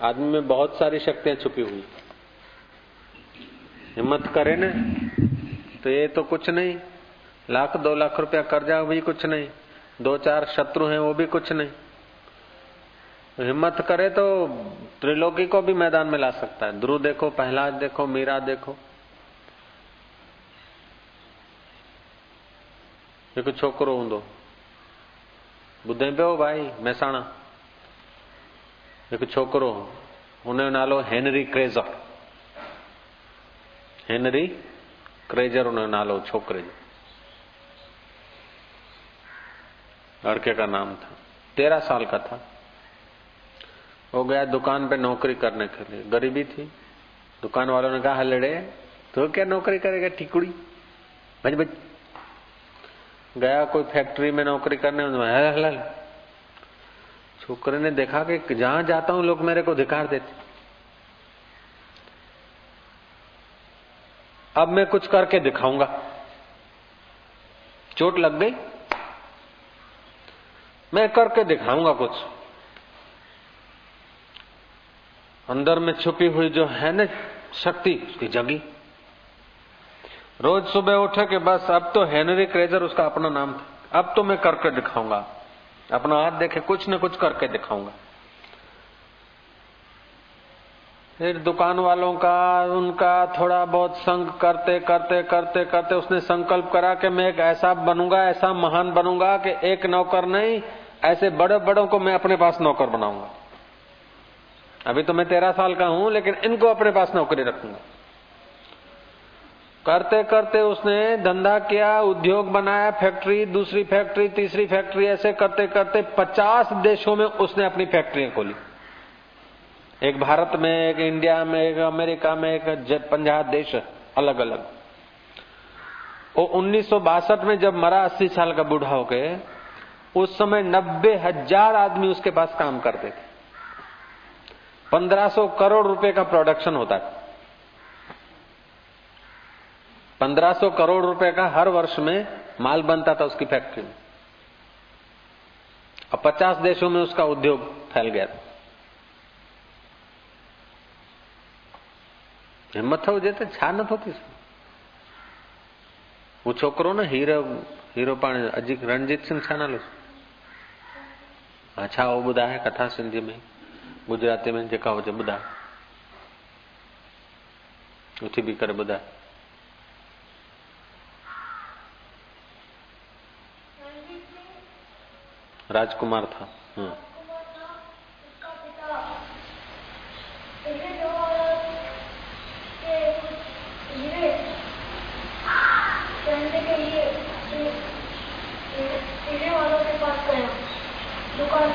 आदमी में बहुत सारी शक्तियां छुपी हुई, हिम्मत करे न तो ये तो कुछ नहीं, 1,00,000-2,00,000 रुपया कर्जा भी कुछ नहीं, 2-4 शत्रु हैं वो भी कुछ नहीं। हिम्मत करे तो त्रिलोकी को भी मैदान में ला सकता है। ध्रुव देखो, प्रहलाद देखो, मीरा देखो। एक छोकरो हूंदो ॿुधे पियो भाई महसाणा, एक छोकरो हुनजो नालो हेनरी क्रेजर, हेनरी क्रेजर हुनजो नालो छोकरे जो, लड़के का नाम था, 13 साल का था। वो गया दुकान पे नौकरी करने के लिए, गरीबी थी। दुकान वालों ने कहा हलड़े तो क्या नौकरी करेगा टिकुड़ी, भज भज। गया कोई फैक्ट्री में नौकरी करने, हल छोकरे ने देखा कि जहां जाता हूं लोग मेरे को धिकार देते, अब मैं कुछ करके दिखाऊंगा। चोट लग गई, मैं करके दिखाऊंगा कुछ। अंदर में छुपी हुई जो है न शक्ति, उसकी जगी। रोज सुबह उठे कि बस अब तो हेनरी क्रेजर उसका अपना नाम था, अब तो मैं करके दिखाऊंगा, अपना हाथ देखे कुछ न कुछ करके दिखाऊंगा। फिर दुकान वालों का उनका थोड़ा बहुत संग करते करते करते करते उसने संकल्प करा कि मैं एक ऐसा बनूंगा, ऐसा महान बनूंगा कि एक नौकर नहीं, ऐसे बड़े बड़ों को मैं अपने पास नौकर बनाऊंगा। अभी तो मैं 13 साल का हूं, लेकिन इनको अपने पास नौकरी रखूंगा। करते करते उसने धंधा किया, उद्योग बनाया, फैक्ट्री, दूसरी फैक्ट्री, तीसरी फैक्ट्री, ऐसे करते करते 50 देशों में उसने अपनी फैक्ट्रियां खोली। एक भारत में, एक इंडिया में, एक अमेरिका में, एक 50 देश अलग अलग। वो 1962 में जब मरा, 80 साल का बूढ़ा होके, उस समय 90,000 आदमी उसके पास काम करते थे। 1500 करोड़ रुपए का प्रोडक्शन होता है, 1500 करोड़ रुपए का हर वर्ष में माल बनता था उसकी फैक्ट्री में। अब 50 देशों में उसका उद्योग फैल गया था। हिम्मत थो हुजे त छा नथो थी सघे। वो छोकरो न हीरो पाण अजीत रणजीत सिंह छा नालो, अच्छा वो ॿुधाए कथा सिंधी में, गुजराती में, जेका हुजे ॿुधाए, उथी बि करे ॿुधाए। राजकुमार था। दुकान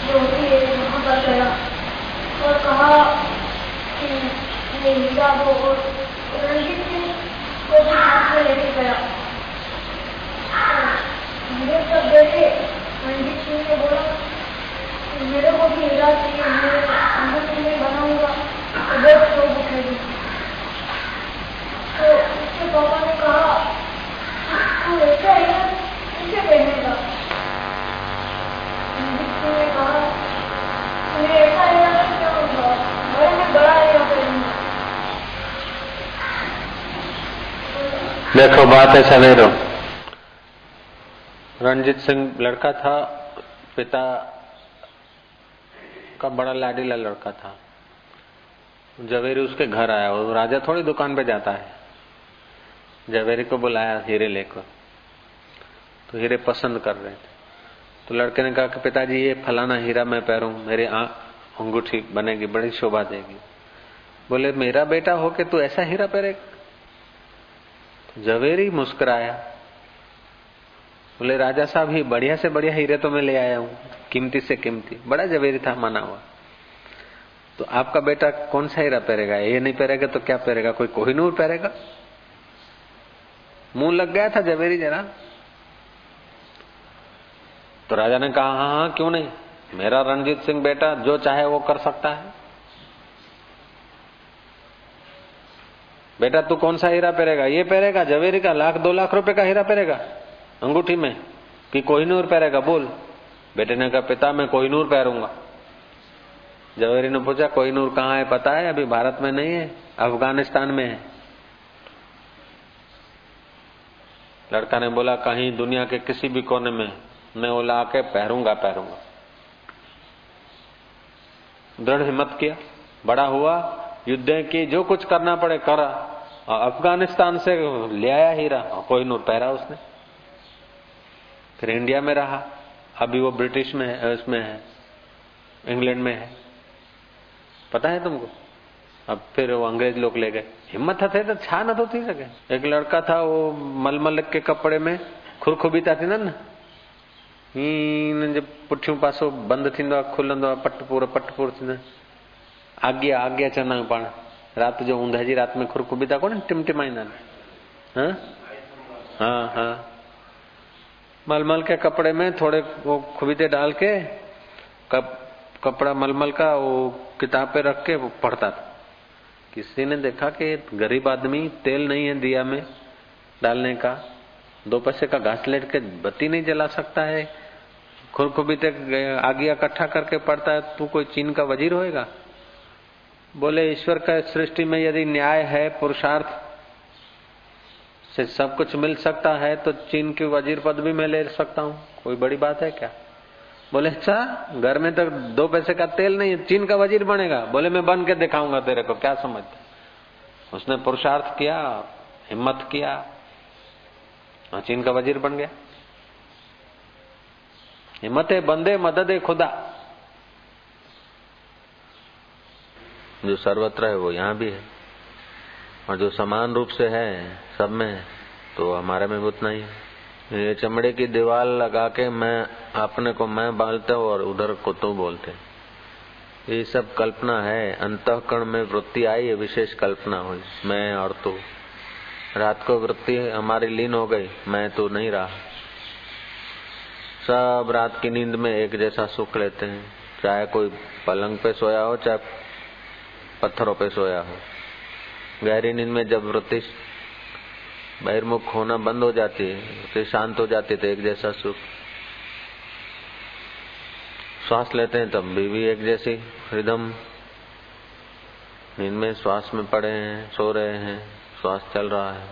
जो होती है वहाँ पर गया और कहा कि हीरा वो, और रणजीत सिंह को भी हाथ में लेके गया। मेरे सब देखे, रणजीत सिंह ने बोला मेरे को भी हीरा चाहिए, मैं अंदर में बनाऊंगा तो बहुत शोभ उठेगी। तो उसके पापा ने कहा तू ऐसा है इसे पहनेगा। रणजीत सिंह ने कहा मैं ऐसा है क्या होगा, बड़े में बड़ा है पहनूंगा। देखो बात ऐसा नहीं रहो। रणजीत सिंह लड़का था, पिता का बड़ा लाडीला लड़का था। जवेरी उसके घर आया, वो राजा थोड़ी दुकान पे जाता है। जवेरी को बुलाया हीरे लेकर, तो हीरे पसंद कर रहे थे। तो लड़के ने कहा कि पिताजी ये फलाना हीरा मैं पहनूं, मेरी अंगूठी बनेगी, बड़ी शोभा देगी। बोले मेरा बेटा हो के तू ऐसा हीरा पहनेगा? जवेरी मुस्कुराया, बोले राजा साहब ये बढ़िया से बढ़िया हीरे तो मैं ले आया हूँ, कीमती से कीमती। बड़ा जवेरी था, माना हुआ। तो आपका बेटा कौन सा हीरा पहनेगा? ये नहीं पहनेगा तो क्या पहनेगा? कोई कोहिनूर पहनेगा? मुंह लग गया था जवेरी जरा। तो राजा ने कहा हाँ हाँ क्यों नहीं, मेरा रणजीत सिंह बेटा जो चाहे वो कर सकता है। बेटा तू कौन सा हीरा पहनेगा? ये पहनेगा जवेरी का 1,00,000-2 लाख रुपए का हीरा पहनेगा अंगूठी में, कि कोहिनूर पहनेगा? बोल। बेटे ने कहा पिता मैं कोहिनूर पहनूंगा। जवेरी ने पूछा कोहिनूर कहाँ है पता है? अभी भारत में नहीं है, अफगानिस्तान में है। लड़का ने बोला कहीं दुनिया के किसी भी कोने में मैं वो ला के पहनूंगा। दृढ़ हिम्मत किया, बड़ा हुआ, युद्ध की, जो कुछ करना पड़े करा, अफगानिस्तान से ले आया हीरा, कोहिनूर पहरा उसने। फिर इंडिया में रहा, अभी वो ब्रिटिश में है, उसमें है, इंग्लैंड में है, पता है तुमको। अब फिर वो अंग्रेज लोग ले गए। हिम्मत थे तो छा न तो थी सके। एक लड़का था वो मलमल के कपड़े में खुरखुबीता थी न जब पुठियों पासो बंद थींदो आहे खुलंदो आहे पटपूर थींदा आज्ञा आज्ञा चवंदा आहियूं पाण। रात जो ऊंदहि जी रात में खुरखुबीता कोन टिमटिमाईंदा आहिनि। हाँ हाँ, मलमल के कपड़े में थोड़े वो खुबीते डाल के कपड़ा मलमल का वो किताब पे रख के वो पढ़ता था। किसी ने देखा कि गरीब आदमी, तेल नहीं है दिया में डालने का, 2 पैसे का घास लेट के बत्ती नहीं जला सकता है, खुरखुबीते आज्ञा इकट्ठा करके पढ़ता है, तू कोई चीन का वजीर होएगा? बोले ईश्वर का सृष्टि में यदि न्याय है, पुरुषार्थ से सब कुछ मिल सकता है तो चीन की वजीर पद भी मैं ले सकता हूँ, कोई बड़ी बात है क्या? बोले अच्छा, घर में तो 2 पैसे का तेल नहीं है, चीन का वजीर बनेगा? बोले मैं बन के दिखाऊंगा तेरे को, क्या समझते। उसने पुरुषार्थ किया, हिम्मत किया, चीन का वजीर बन गया। हिम्मत है बंदे, मदद है खुदा। जो सर्वत्र है वो यहाँ भी है, और जो समान रूप से है सब में है, तो हमारे में भी उतना ही है। ये चमड़े की दीवार लगा के मैं अपने को मैं बोलते हो और उधर को तू बोलते, ये सब कल्पना है। अंतःकरण में वृत्ति आई है, विशेष कल्पना हुई, मैं और तू। रात को वृत्ति हमारी लीन हो गई, मैं तो नहीं रहा। सब रात की नींद में एक जैसा सुख लेते हैं, चाहे कोई पलंग पे सोया हो, चाहे पत्थरों पे सोया हो। गहरी नींद में जब वृत्ति बहिर्मुख होना बंद हो जाती है, तो शांत हो जाती है, तो एक जैसा सुख। श्वास लेते हैं तब भी एक जैसी रिदम। नींद में श्वास में पड़े हैं, सो रहे हैं, श्वास चल रहा है।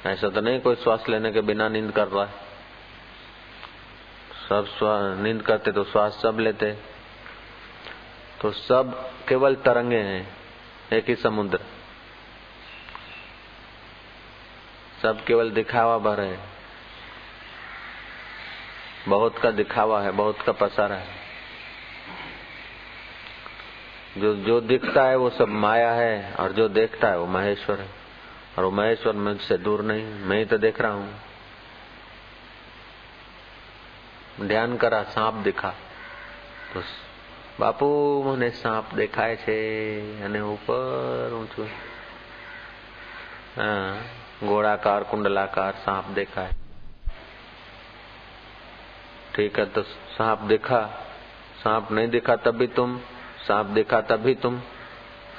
ऐसा तो नहीं कोई श्वास लेने के बिना नींद कर रहा है। सब नींद करते तो श्वास सब लेते, तो सब केवल तरंगे हैं, एक ही समुद्र। सब केवल दिखावा भर है, बहुत का दिखावा है, बहुत का पसारा है। जो दिखता है वो सब माया है, और जो देखता है वो महेश्वर है, और वो महेश्वर मुझसे दूर नहीं, मैं ही तो देख रहा हूँ। ध्यान करा, सांप दिखा तो बापू મને સાપ દેખાય છે અને ઉપર ઊંચું गोलाकार कुंडलाकार सांप देखा है। ठीक है, तो सांप दिखा, सांप नहीं दिखा तब भी तुम, सांप दिखा तब भी तुम,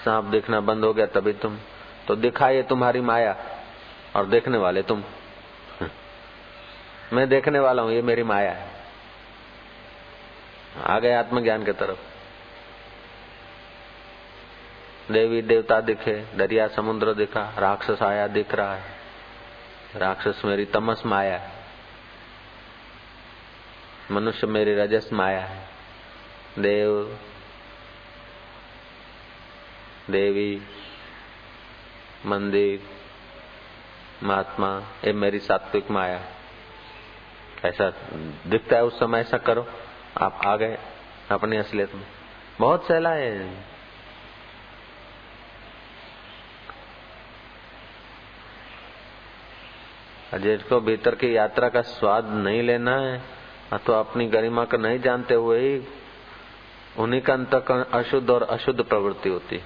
सांप दिखना बंद हो गया तभी तुम। तो दिखा ये तुम्हारी माया और देखने वाले तुम। मैं देखने वाला हूं, ये मेरी माया है। आ गए आत्मज्ञान की तरफ। देवी देवता दिखे, दरिया समुद्र दिखा, राक्षस आया दिख रहा है। राक्षस मेरी तमस माया है, मनुष्य मेरी रजस माया है। देव देवी मंदिर महात्मा ये मेरी सात्विक माया है। ऐसा दिखता है उस समय, ऐसा करो, आप आ गए अपनी असलियत में। बहुत सहला है। जिसको भीतर की यात्रा का स्वाद नहीं लेना है तो अपनी गरिमा को नहीं जानते हुए ही उन्हीं का अंतःकरण अशुद्ध और अशुद्ध प्रवृत्ति होती है।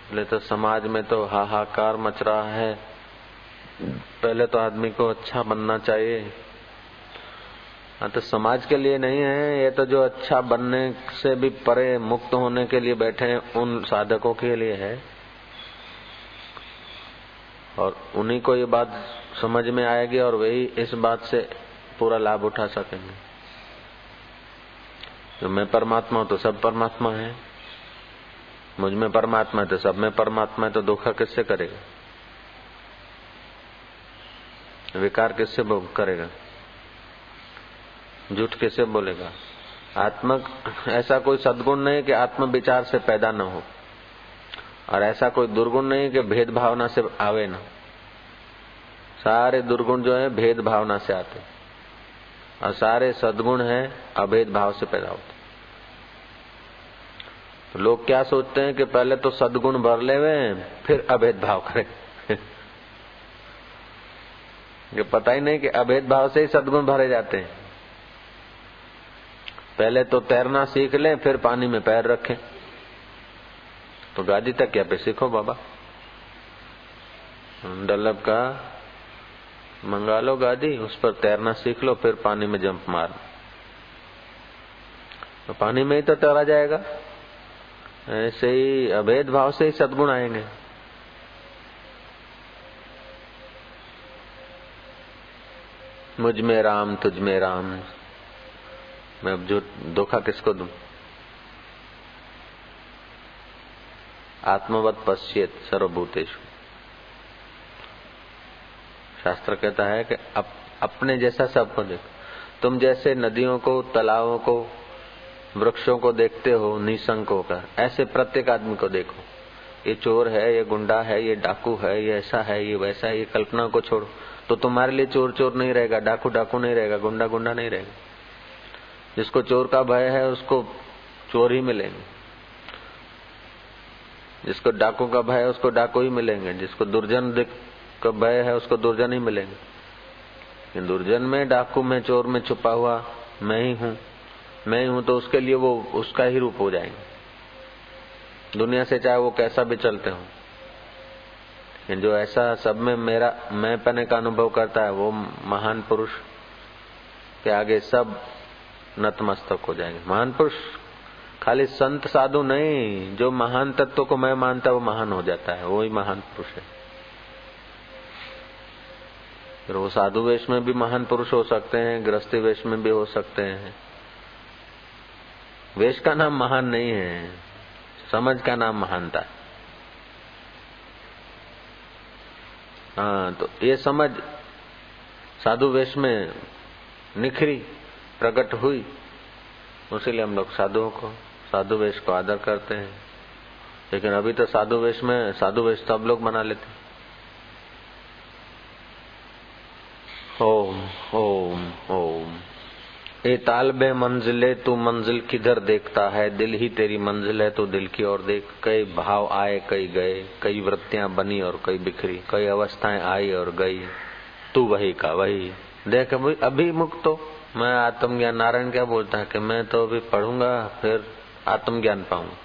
पहले तो समाज में तो हाहाकार मच रहा है। पहले तो आदमी को अच्छा बनना चाहिए। तो समाज के लिए नहीं है ये, तो जो अच्छा बनने से भी परे मुक्त होने के लिए बैठे हैं उन साधकों के लिए है। और उन्हीं को ये बात समझ में आएगी और वही इस बात से पूरा लाभ उठा सकेंगे। तो मैं परमात्मा हूं तो सब परमात्मा है, मुझ में परमात्मा है तो सब में परमात्मा है, तो धोखा किससे करेगा, विकार किससे करेगा, झूठ किससे बोलेगा। आत्मक ऐसा कोई सद्गुण नहीं कि आत्म विचार से पैदा न हो, और ऐसा कोई दुर्गुण नहीं कि भेद भावना से आवे न। सारे दुर्गुण जो है भेद भावना से आते, और सारे सद्गुण है अभेद भाव से पैदा होते। तो लोग क्या सोचते हैं कि पहले तो सद्गुण भर लेवे फिर अभेद भाव करें। ये पता ही नहीं कि अभेद भाव से ही सद्गुण भरे जाते हैं। पहले तो तैरना सीख लें फिर पानी में पैर रखें। तो गादी तक क्या पे सीखो बाबा, डल्लब का मंगा लो गादी, उस पर तैरना सीख लो, फिर पानी में जंप मार, तो पानी में ही तो तैरा जाएगा। ऐसे ही अभेद भाव से ही सद्गुण आएंगे। मुझ में राम तुझ में राम, मैं अब जो धोखा किसको दूं। आत्मवत पश्येत सर्वभूतेषु, शास्त्र कहता है कि अपने जैसा सबको देखो। तुम जैसे नदियों को, तालाबों को, वृक्षों को देखते हो निसंक होकर, ऐसे प्रत्येक आदमी को देखो। ये चोर है, ये गुंडा है, ये डाकू है, ये ऐसा है, ये वैसा है, ये कल्पना को छोड़ो तो तुम्हारे लिए चोर चोर नहीं रहेगा, डाकू डाकू नहीं रहेगा, गुंडा गुंडा नहीं रहेगा। जिसको चोर का भय है उसको चोर ही मिलेंगे, जिसको डाकू का भय है उसको डाकू ही मिलेंगे, जिसको दुर्जन का भय है उसको दुर्जन ही मिलेंगे। दुर्जन में, डाकू में, चोर में छुपा हुआ मैं ही हूं, तो उसके लिए वो उसका ही रूप हो जाएंगे दुनिया से, चाहे वो कैसा भी चलते हो। जो ऐसा सब में मेरा मैं पने का अनुभव करता है वो महान पुरुष के आगे सब नतमस्तक हो जाएंगे। महान पुरुष खाली संत साधु नहीं, जो महान तत्व को मैं मानता है वो महान हो जाता है, वो ही महान पुरुष है। फिर वो साधु वेश में भी महान पुरुष हो सकते हैं, गृहस्थी वेश में भी हो सकते हैं। वेश का नाम महान नहीं है, समझ का नाम महानता है। हाँ, तो ये समझ साधु वेश में निखरी, प्रकट हुई, उसीलिए हम लोग साधुओं को, साधु वेश को आदर करते हैं। लेकिन अभी तो साधु वेश में साधु वेश सब लोग बना लेते हैं। ओम ओम ओम। ए तालबे मंजिले तू मंजिल किधर देखता है, दिल ही तेरी मंजिल है तो दिल की ओर देख। कई भाव आए कई गए, कई वृत्तियां बनी और कई बिखरी, कई अवस्थाएं आई और गई, तू वही का वही। देख अभी मुक्त हो। मैं आत्मज्ञान, नारायण क्या बोलता है कि मैं तो अभी पढ़ूंगा फिर आत्मज्ञान पाऊंगा,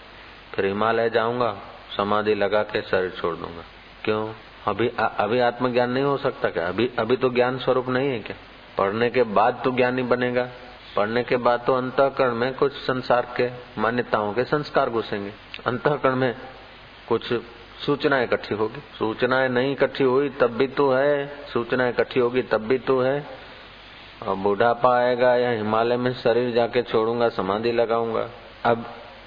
फिर हिमालय जाऊंगा, समाधि लगा के शरीर छोड़ दूंगा। क्यों? अभी आत्मज्ञान नहीं हो सकता क्या? अभी तो ज्ञान स्वरूप नहीं है क्या? पढ़ने के बाद तो ज्ञानी बनेगा। पढ़ने के बाद तो अंतःकरण में कुछ संसार के मान्यताओं के संस्कार घुसेंगे, अंतःकरण में कुछ सूचनाएं इकट्ठी होगी। सूचनाएं नहीं इकट्ठी हुई तब भी तो है, सूचनाएं इकट्ठी होगी तब भी तो है। और बुढ़ापा आएगा या हिमालय में शरीर जाके छोड़ूंगा, समाधि लगाऊंगा। अब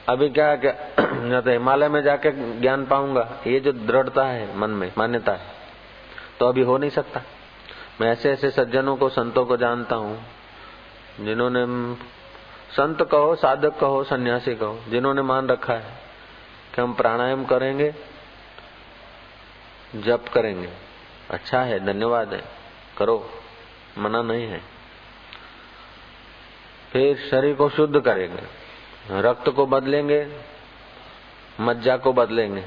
अभी क्या या तो हिमालय में जाके ज्ञान पाऊंगा, ये जो दृढ़ता है मन में, मान्यता है, तो अभी हो नहीं सकता। मैं ऐसे ऐसे सज्जनों को, संतों को जानता हूँ जिन्होंने, संत कहो, साधक कहो, सन्यासी कहो, जिन्होंने मान रखा है कि हम प्राणायाम करेंगे, जप करेंगे। अच्छा है, धन्यवाद है, करो, मना नहीं है। फिर शरीर को शुद्ध करेंगे, रक्त को बदलेंगे, मज्जा को बदलेंगे,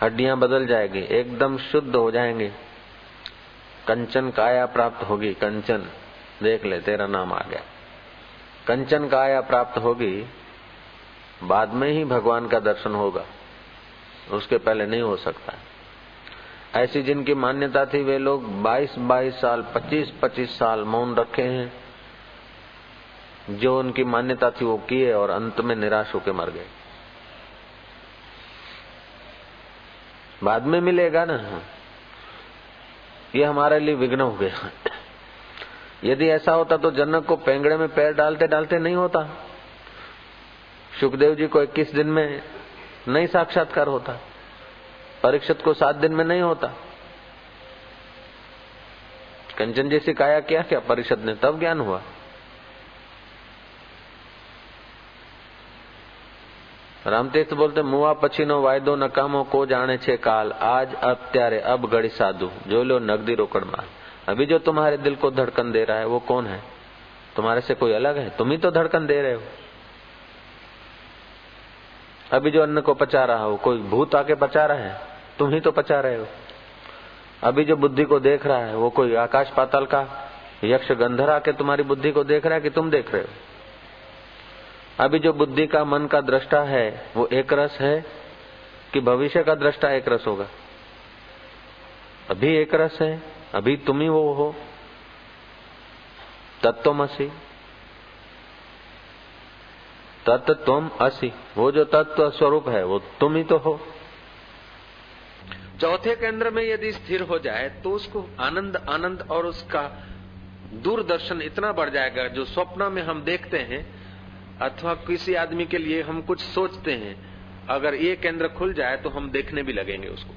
हड्डियां बदल जाएगी, एकदम शुद्ध हो जाएंगे। कंचन काया प्राप्त होगी। कंचन देख ले, तेरा नाम आ गया। कंचन काया प्राप्त होगी, बाद में ही भगवान का दर्शन होगा, उसके पहले नहीं हो सकता। ऐसी जिनकी मान्यता थी वे लोग 22-22 साल, 25-25 साल मौन रखे हैं। जो उनकी मान्यता थी वो किए और अंत में निराश होकर मर गए। बाद में मिलेगा ना। ये हमारे लिए विघ्न हो गया। यदि ऐसा होता तो जनक को पेंगड़े में पैर डालते डालते नहीं होता, सुखदेव जी को 21 दिन में नहीं साक्षात्कार होता, परीक्षित को 7 दिन में नहीं होता। कंचन जैसी काया किया क्या परीक्षित ने, तब ज्ञान हुआ। रामतीर्थ बोलते मुआ पछीनो वायदो नकामो को जाने छे काल, आज અત્યારે अब घड़ी साधु जो लो नगदी रोकड़ माल। अभी जो तुम्हारे दिल को धड़कन दे रहा है वो कौन है? तुम्हारे से कोई अलग है? तुम ही तो धड़कन दे रहे हो। अभी जो अन्न को पचा रहा हो कोई भूत आके पचा रहा है? तुम ही तो पचा रहे हो। अभी जो बुद्धि को देख रहा है वो कोई आकाश पाताल का यक्ष गंधर्व आके तुम्हारी बुद्धि को देख रहा है कि तुम देख रहे हो? अभी जो बुद्धि का मन का दृष्टा है वो एक रस है कि भविष्य का दृष्टा एक रस होगा? अभी एक रस है, अभी तुम ही वो हो। तत्त्वमसि, तत्त्वम असि, वो जो तत्व स्वरूप है वो तुम ही तो हो। चौथे केंद्र में यदि स्थिर हो जाए तो उसको आनंद आनंद और उसका दूरदर्शन इतना बढ़ जाएगा, जो स्वप्न में हम देखते हैं अथवा किसी आदमी के लिए हम कुछ सोचते हैं, अगर ये केंद्र खुल जाए तो हम देखने भी लगेंगे उसको।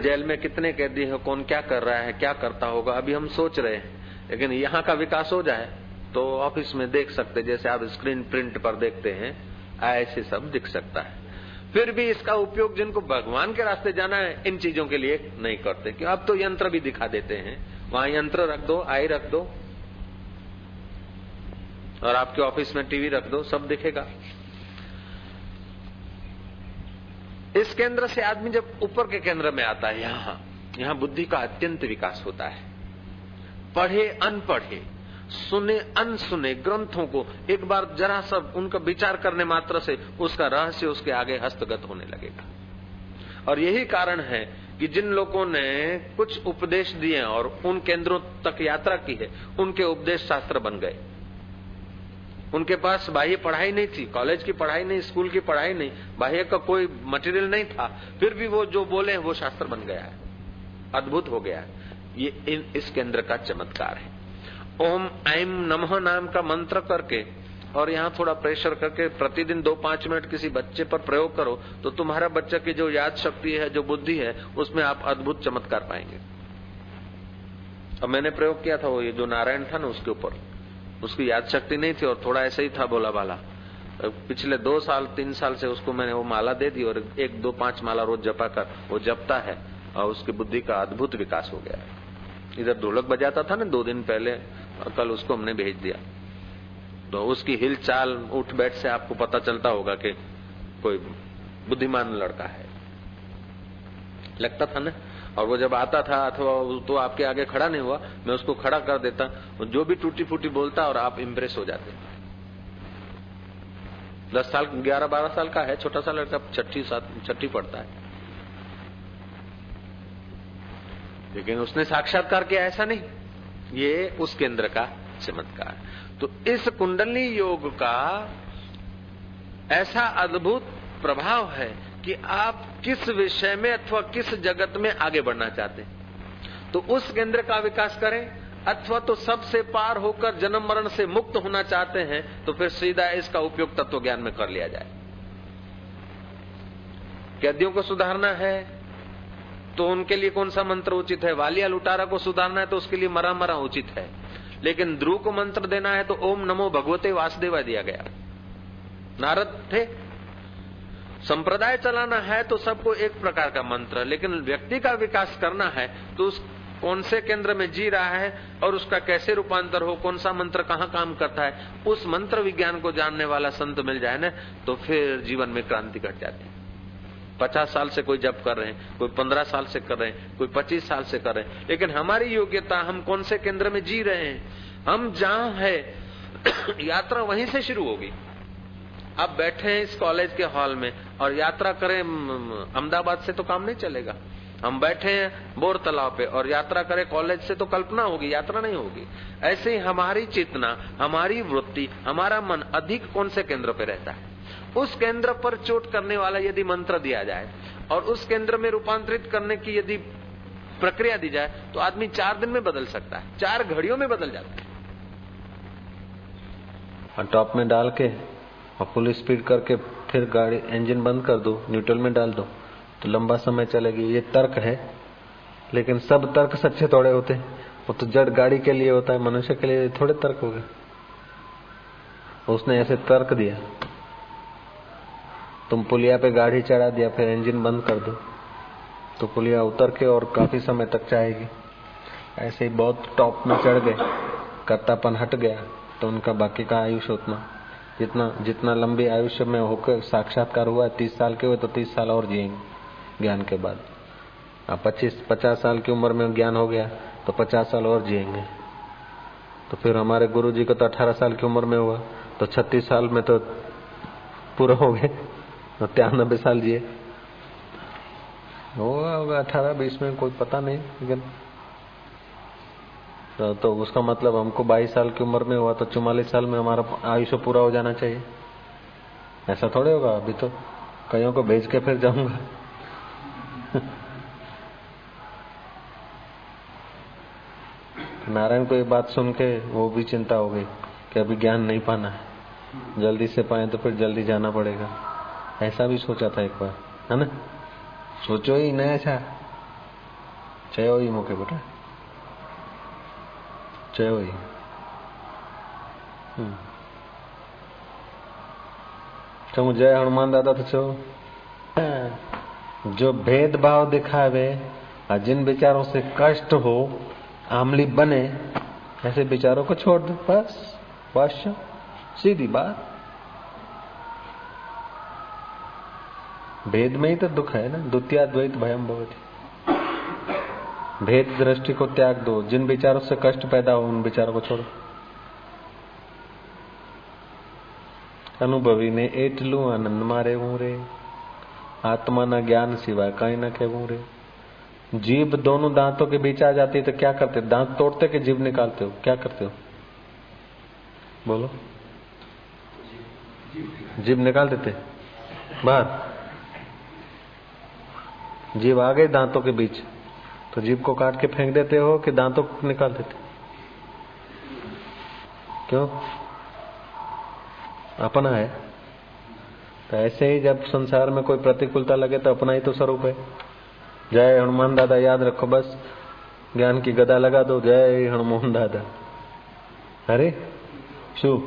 जेल में कितने कैदी है, कौन क्या कर रहा है, क्या करता होगा, अभी हम सोच रहे हैं, लेकिन यहाँ का विकास हो जाए तो ऑफिस में देख सकते, जैसे आप स्क्रीन प्रिंट पर देखते हैं ऐसे सब दिख सकता है। फिर भी इसका उपयोग जिनको भगवान के रास्ते जाना है इन चीजों के लिए नहीं करते, कि अब तो यंत्र भी दिखा देते हैं, वहां यंत्र रख दो, आई रख दो और आपके ऑफिस में टीवी रख दो, सब दिखेगा। इस केंद्र से आदमी जब ऊपर के केंद्र में आता है, यहाँ बुद्धि का अत्यंत विकास होता है। पढ़े अनपढ़े, सुने अनसुने ग्रंथों को एक बार जरा सब उनका विचार करने मात्र से उसका रहस्य उसके आगे हस्तगत होने लगेगा। और यही कारण है कि जिन लोगों ने कुछ उपदेश दिए और उन केंद्रों तक यात्रा की है, उनके उपदेश शास्त्र बन गए। उनके पास बाह्य पढ़ाई नहीं थी, कॉलेज की पढ़ाई नहीं, स्कूल की पढ़ाई नहीं, बाह्य का कोई मटेरियल नहीं था, फिर भी वो जो बोले वो शास्त्र बन गया है, अद्भुत हो गया है। ये इस केंद्र का चमत्कार है। ओम ऐम नमः नाम का मंत्र करके और यहाँ थोड़ा प्रेशर करके प्रतिदिन 2-5 मिनट किसी बच्चे पर प्रयोग करो तो तुम्हारा बच्चा की जो याद शक्ति है, जो बुद्धि है, उसमें आप अद्भुत चमत्कार पाएंगे। अब मैंने प्रयोग किया था, वो ये जो नारायण था ना उसके ऊपर, उसकी याद शक्ति नहीं थी और थोड़ा ऐसे ही था भोला भाला। पिछले 2-3 साल से उसको मैंने वो माला दे दी और 1-2-5 माला रोज जपा कर वो जपता है और उसकी बुद्धि का अद्भुत विकास हो गया है। इधर ढोलक बजाता था ना 2 दिन पहले, कल उसको हमने भेज दिया, तो उसकी हिल चाल उठ बैठ से आपको पता चलता होगा कि कोई बुद्धिमान लड़का है, लगता था ना। और वो जब आता था अथवा तो आपके आगे खड़ा नहीं हुआ, मैं उसको खड़ा कर देता, जो भी टूटी फूटी बोलता और आप इम्प्रेस हो जाते। 10 साल 11-12 साल का है, छोटा सा लड़का, 6ठी पढ़ता है, लेकिन उसने साक्षात्कार किया ऐसा नहीं। ये उस केंद्र का चमत्कार। तो इस कुंडली योग का ऐसा अद्भुत प्रभाव है कि आप किस विषय में अथवा किस जगत में आगे बढ़ना चाहते हैं तो उस केंद्र का विकास करें, अथवा तो सबसे पार होकर जन्म मरण से मुक्त होना चाहते हैं तो फिर सीधा इसका उपयोग तत्व ज्ञान में कर लिया जाए। कैदियों को सुधारना है तो उनके लिए कौन सा मंत्र उचित है? वालिया लुटारा को सुधारना है तो उसके लिए मरा मरा उचित है, लेकिन ध्रुव को मंत्र देना है तो ओम नमो भगवते वासुदेवा दिया गया। नारद थे। संप्रदाय चलाना है तो सबको एक प्रकार का मंत्र, लेकिन व्यक्ति का विकास करना है तो उस कौन से केंद्र में जी रहा है और उसका कैसे रूपांतर हो, कौन सा मंत्र कहाँ काम करता है, उस मंत्र विज्ञान को जानने वाला संत मिल जाए ना तो फिर जीवन में क्रांति घट जाती है। 50 साल से कोई जप कर रहे हैं, कोई 15 साल से कर रहे हैं, कोई 25 साल से कर रहे हैं, लेकिन हमारी योग्यता, हम कौन से केंद्र में जी रहे हैं, हम जहां है यात्रा वहीं से शुरू होगी। आप बैठे हैं इस कॉलेज के हॉल में और यात्रा करें अहमदाबाद से तो काम नहीं चलेगा। हम बैठे हैं बोर तालाब पे और यात्रा करें कॉलेज से तो कल्पना होगी, यात्रा नहीं होगी। ऐसे ही हमारी चेतना, हमारी वृत्ति, हमारा मन अधिक कौन से केंद्र पे रहता है, उस केंद्र पर चोट करने वाला यदि मंत्र दिया जाए और उस केंद्र में रूपांतरित करने की यदि प्रक्रिया दी जाए तो आदमी 4 दिन में बदल सकता है, 4 घड़ियों में बदल जाता है। और टॉप में डाल के और फुल स्पीड करके फिर गाड़ी इंजन बंद कर दो, न्यूट्रल में डाल दो तो लंबा समय चलेगी। ये तर्क है, लेकिन सब तर्क सच्चे थोड़े होते। वो तो जड़ गाड़ी के लिए होता है, मनुष्य के लिए थोड़े तर्क हो गए। उसने ऐसे तर्क दिया, तुम पुलिया पे गाड़ी चढ़ा दिया फिर इंजन बंद कर दो तो पुलिया उतर के और काफी समय तक जाएगी। ऐसे ही बहुत टॉप में चढ़ गए, कर्तापन हट गया तो उनका बाकी का आयुष्य उतना जितना लंबी आयुष्य में होकर साक्षात्कार हुआ, 30 साल के हुए तो 30 साल और जिएंगे ज्ञान के बाद। 25-50 साल की उम्र में ज्ञान हो गया तो 50 साल और जिएंगे। तो फिर हमारे गुरु जी को तो 18 साल की उम्र में हुआ तो 36 साल में तो पूरा हो गए, 93 साल जिए। होगा 18-20 में, कोई पता नहीं, लेकिन तो उसका मतलब हमको 22 साल की उम्र में हुआ तो 44 साल में हमारा आयुष्य पूरा हो जाना चाहिए। ऐसा थोड़े होगा। अभी तो कईयों को भेज के फिर जाऊंगा। नारायण को ये बात सुन के वो भी चिंता हो गई कि अभी ज्ञान नहीं पाना है, जल्दी से पाए तो फिर जल्दी जाना पड़ेगा। ऐसा भी सोचा था एक बार, है ना? सोचो ही नया छा चयो ही मौके बेटा चयो ही। तो जय हनुमान दादा तो चो जो भेदभाव दिखावे और जिन विचारों से कष्ट हो, आमली बने, ऐसे विचारों को छोड़ दो। बस सीधी बात। भेद में ही तो दुख है ना। द्वितीयाद्वैत भयम भवति। भेद दृष्टि को त्याग दो, जिन विचारों से कष्ट पैदा हो उन विचारों को छोड़ो। अनुभवी ने एटलू आनंद मारे हूं रे, आत्मा ना ज्ञान सिवाय कहीं न कहूं रे। जीभ दोनों दांतों के बीच आ जाती है तो क्या करते? दांत तोड़ते कि जीभ निकालते हो? क्या करते हो? बोलो। जीभ निकाल देते बाहर। जीभ आ गई दांतों के बीच तो जीभ को काट के फेंक देते हो कि दांतों को निकाल देते? क्यों? अपना है। तो ऐसे ही जब संसार में कोई प्रतिकूलता लगे तो अपना ही तो स्वरूप है। जय हनुमान दादा याद रखो, बस ज्ञान की गदा लगा दो। जय हनुमान दादा। अरे शू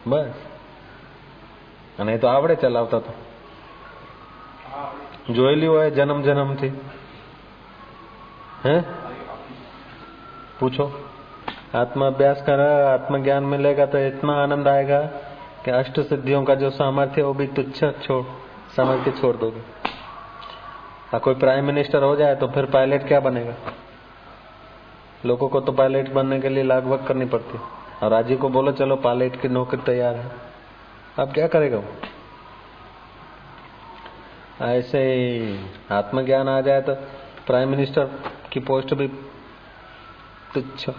बस नहीं तो आवड़े चलावता तो જોયેલી હોય जन्म जन्म थी हैं? पूछो। आत्मा अभ्यास करा, आत्मज्ञान मिलेगा तो इतना आनंद आएगा कि अष्ट सिद्धियों का जो सामर्थ्य वो भी तुच्छ सामर्थ्य छोड़ दोगे। कोई प्राइम मिनिस्टर हो जाए तो फिर पायलट क्या बनेगा? लोगों को तो पायलट बनने के लिए लागवक करनी पड़ती है, और राजी को बोलो चलो पायलट की नौकरी तैयार है, अब क्या करेगा वो? ऐसे ही आत्मज्ञान आ जाए तो प्राइम मिनिस्टर की पोस्ट भी तुच्छ,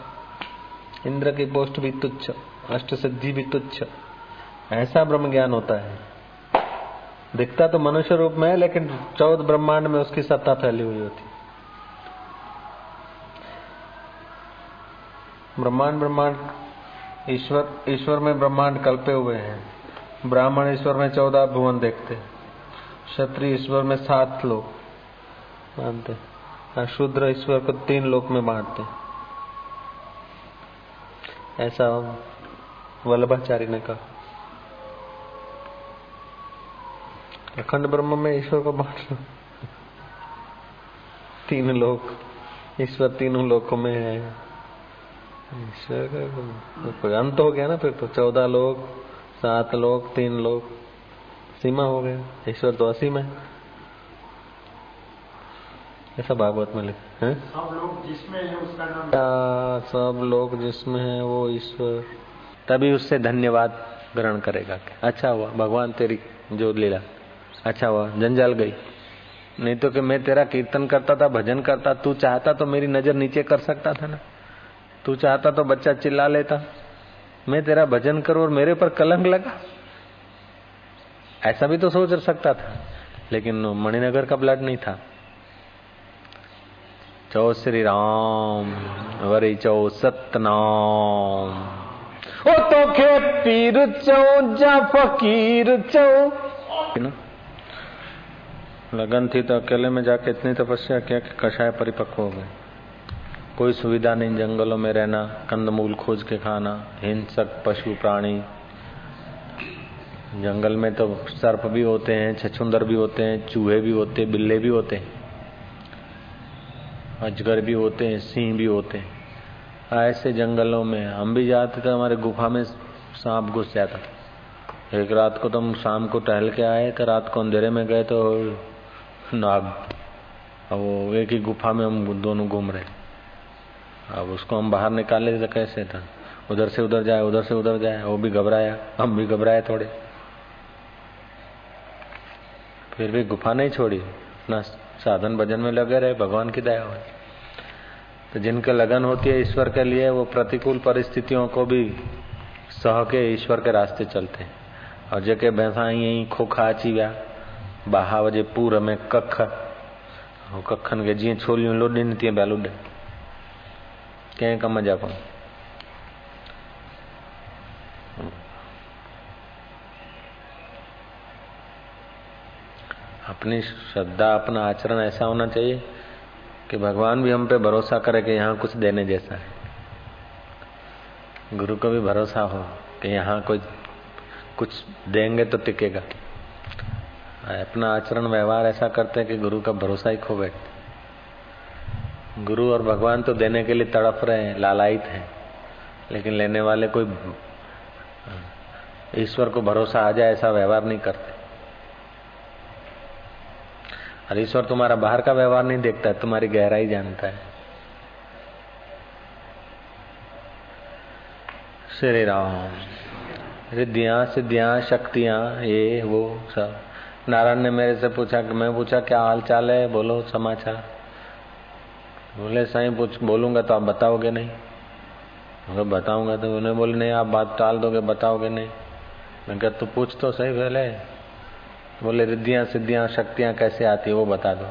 इंद्र की पोस्ट भी तुच्छ, अष्ट सिद्धि भी तुच्छ। ऐसा ब्रह्म ज्ञान होता है। दिखता तो मनुष्य रूप में है, लेकिन 14 ब्रह्मांड में उसकी सत्ता फैली हुई होती। ब्रह्मांड ईश्वर में ब्रह्मांड कल्पे हुए हैं। ब्राह्मण ईश्वर में 14 भुवन देखते, क्षत्रिय ईश्वर में 7 लोक मानते, और शूद्र ईश्वर को 3 लोक में बांटते। ऐसा वल्लभाचार्य ने कहा। अखंड ब्रह्म में ईश्वर को बांट लो। 3 लोक, ईश्वर तीनों लोकों में है। ईश्वर का कोई अंत हो गया ना फिर तो। 14 लोक, 7 लोक, 3 लोक, सीमा हो गया। ईश्वर तो असीम है। ऐसा भागवत में लिखा है। सब लोग जिसमें है उसका नाम, सब लोग जिसमें है वो ईश्वर, तभी उससे धन्यवाद ग्रहण करेगा। अच्छा हुआ भगवान तेरी जो लीला, अच्छा हुआ जंजाल गई। नहीं तो कि मैं तेरा कीर्तन करता था, भजन करता, तू चाहता तो मेरी नजर नीचे कर सकता था ना। तू चाहता तो बच्चा चिल्ला लेता, मैं तेरा भजन करूं और मेरे पर कलंक लगा, ऐसा भी तो सोच सकता था। लेकिन मणिनगर का ब्लड नहीं था। चौ श्री राम वरी चौ सतनाम, ओ तो खे पीर चौ जा फकीर चौ। लगन थी तो अकेले में जाके इतनी तपस्या किया कि कषाय परिपक्व हो गए। कोई सुविधा नहीं, जंगलों में रहना, कंदमूल खोज के खाना, हिंसक पशु प्राणी। जंगल में तो सर्प भी होते हैं, छछूंदर भी होते हैं, चूहे भी होते हैं, बिल्ले भी होते हैं, अजगर भी होते हैं, सिंह भी होते हैं। ऐसे जंगलों में हम भी जाते थे, हमारे गुफा में सांप घुस जाता। एक रात को तो हम शाम को टहल के आए तो रात को अंधेरे में गए तो नाग, वो एक ही गुफा में हम दोनों घूम रहे। अब उसको हम बाहर निकाले तो कैसे था, उधर से उधर जाए, उधर से उधर जाए। वो भी घबराया, हम भी घबराए थोड़े, फिर भी गुफा नहीं छोड़ी, अपना साधन भजन में लगे रहे। भगवान की दया है। तो जिनके लगन होती है ईश्वर के लिए, वो प्रतिकूल परिस्थितियों को भी सह के ईश्वर के रास्ते चलते हैं। और जेके भैंसा यही खोखा अची विया बाहा जे पूर में कख, कखन के जीअं छोलियूं लोॾनि तीअं पिया लुॾनि, कंहिं कम जा कोन। अपनी श्रद्धा, अपना आचरण ऐसा होना चाहिए कि भगवान भी हम पे भरोसा करे कि यहाँ कुछ देने जैसा है। गुरु को भी भरोसा हो कि यहाँ कोई कुछ देंगे तो टिकेगा। अपना आचरण व्यवहार ऐसा करते हैं कि गुरु का भरोसा ही खो बैठते। गुरु और भगवान तो देने के लिए तड़प रहे हैं, लालायित हैं, लेकिन लेने वाले कोई ईश्वर को भरोसा आ जाए ऐसा व्यवहार नहीं करते। और ईश्वर तुम्हारा बाहर का व्यवहार नहीं देखता है, तुम्हारी गहराई जानता है। श्री राम। रिद्धियां सिद्धियां शक्तियां ये वो सब। नारायण ने मेरे से पूछा कि मैं पूछा क्या हाल चाल है, बोलो समाचार। बोले साईं बोलूंगा तो आप बताओगे नहीं। अगर बताऊंगा तो उन्हें बोले नहीं आप बात टाल दोगे, बताओगे नहीं। मैं कहा तू पूछ तो सही पहले। बोले रिद्धियां सिद्धियां शक्तियां कैसे आती है वो बता दो।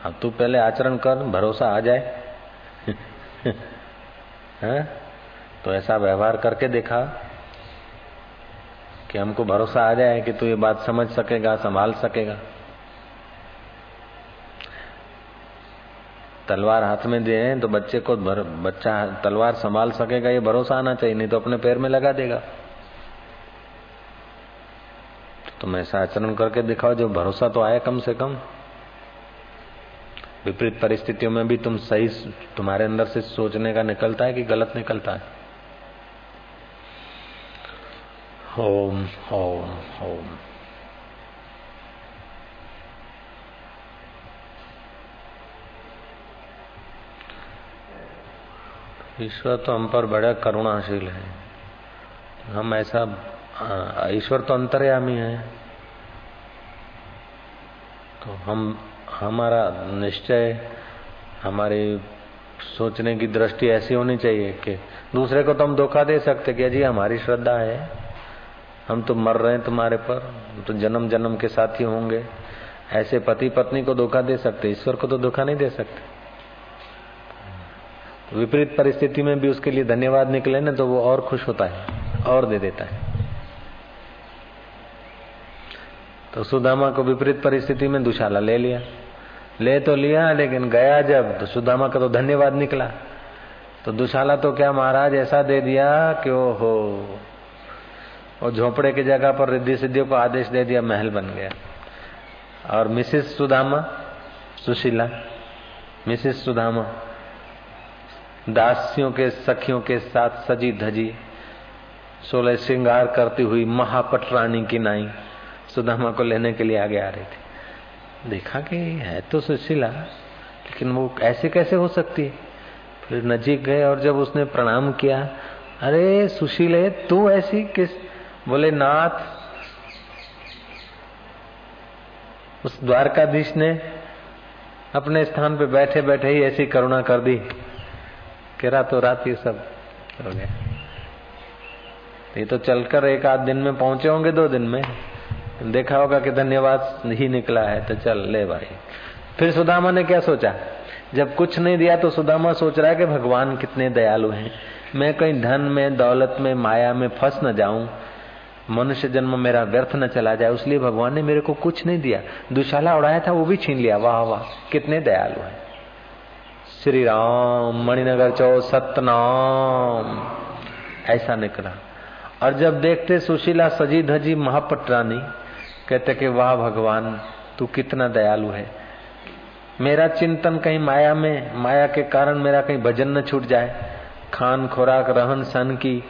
अब तू पहले आचरण कर, भरोसा आ जाए। है? तो ऐसा व्यवहार करके देखा कि हमको भरोसा आ जाए कि तू ये बात समझ सकेगा, संभाल सकेगा। तलवार हाथ में दे तो बच्चे को बच्चा तलवार संभाल सकेगा ये भरोसा आना चाहिए, नहीं तो अपने पैर में लगा देगा। तो तुम ऐसा आचरण करके दिखाओ जो भरोसा तो आए कम से कम। विपरीत परिस्थितियों में भी तुम सही, तुम्हारे अंदर से सोचने का निकलता है कि गलत निकलता है। ओम ओम ओम। ईश्वर तो हम पर बड़ा करुणाशील है। हम ऐसा, ईश्वर तो अंतर्यामी है, तो हमारा निश्चय, हमारी सोचने की दृष्टि ऐसी होनी चाहिए कि दूसरे को तो हम धोखा दे सकते कि जी हमारी श्रद्धा है, हम तो मर रहे हैं तुम्हारे पर, हम तो जन्म जन्म के साथी होंगे। ऐसे पति पत्नी को धोखा दे सकते, ईश्वर को तो धोखा नहीं दे सकते। तो विपरीत परिस्थिति में भी उसके लिए धन्यवाद निकले ना तो वो और खुश होता है और दे देता है। तो सुदामा को विपरीत परिस्थिति में दुशाला ले लिया, ले तो लिया, लेकिन गया जब तो सुदामा का तो धन्यवाद निकला। तो दुशाला तो क्या महाराज ऐसा दे दिया कि ओ हो, और झोपड़े की जगह पर रिद्धि सिद्धियों को आदेश दे दिया, महल बन गया। और मिसेस सुदामा, सुशीला मिसेस सुदामा दासियों के सखियों के साथ सजी धजी 16 श्रृंगार करती हुई महापटरानी की नाई सुदामा को लेने के लिए आगे आ रही थी। देखा कि है तो सुशीला, लेकिन वो ऐसे कैसे हो सकती है। फिर नजीक गए और जब उसने प्रणाम किया, अरे सुशीले तू ऐसी किस? बोले नाथ, उस द्वारकाधीश ने अपने स्थान पे बैठे बैठे ही ऐसी करुणा कर दी कि रातों रात ये सब हो गया। ये तो चलकर एक आध दिन में पहुंचे होंगे, 2 दिन में, देखा होगा कि धन्यवाद ही निकला है तो चल ले भाई। फिर सुदामा ने क्या सोचा, जब कुछ नहीं दिया तो सुदामा सोच रहा है कि भगवान कितने दयालु हैं, मैं कहीं धन में, दौलत में, माया में फंस न जाऊं, मनुष्य जन्म मेरा व्यर्थ न चला जाए, इसलिए भगवान ने मेरे को कुछ नहीं दिया। दुशाला उड़ाया था वो भी छीन लिया। वाह वाह, कितने दयालु हैं। श्री राम मणिनगर चौ सतनाम, ऐसा निकला। और जब देखते सुशीला सजी धजी महापटरानी, कहते कि वाह भगवान तू कितना दयालु है, मेरा चिंतन कहीं माया में, माया के कारण मेरा कहीं भजन न छूट जाए, खान खुराक रहन सहन की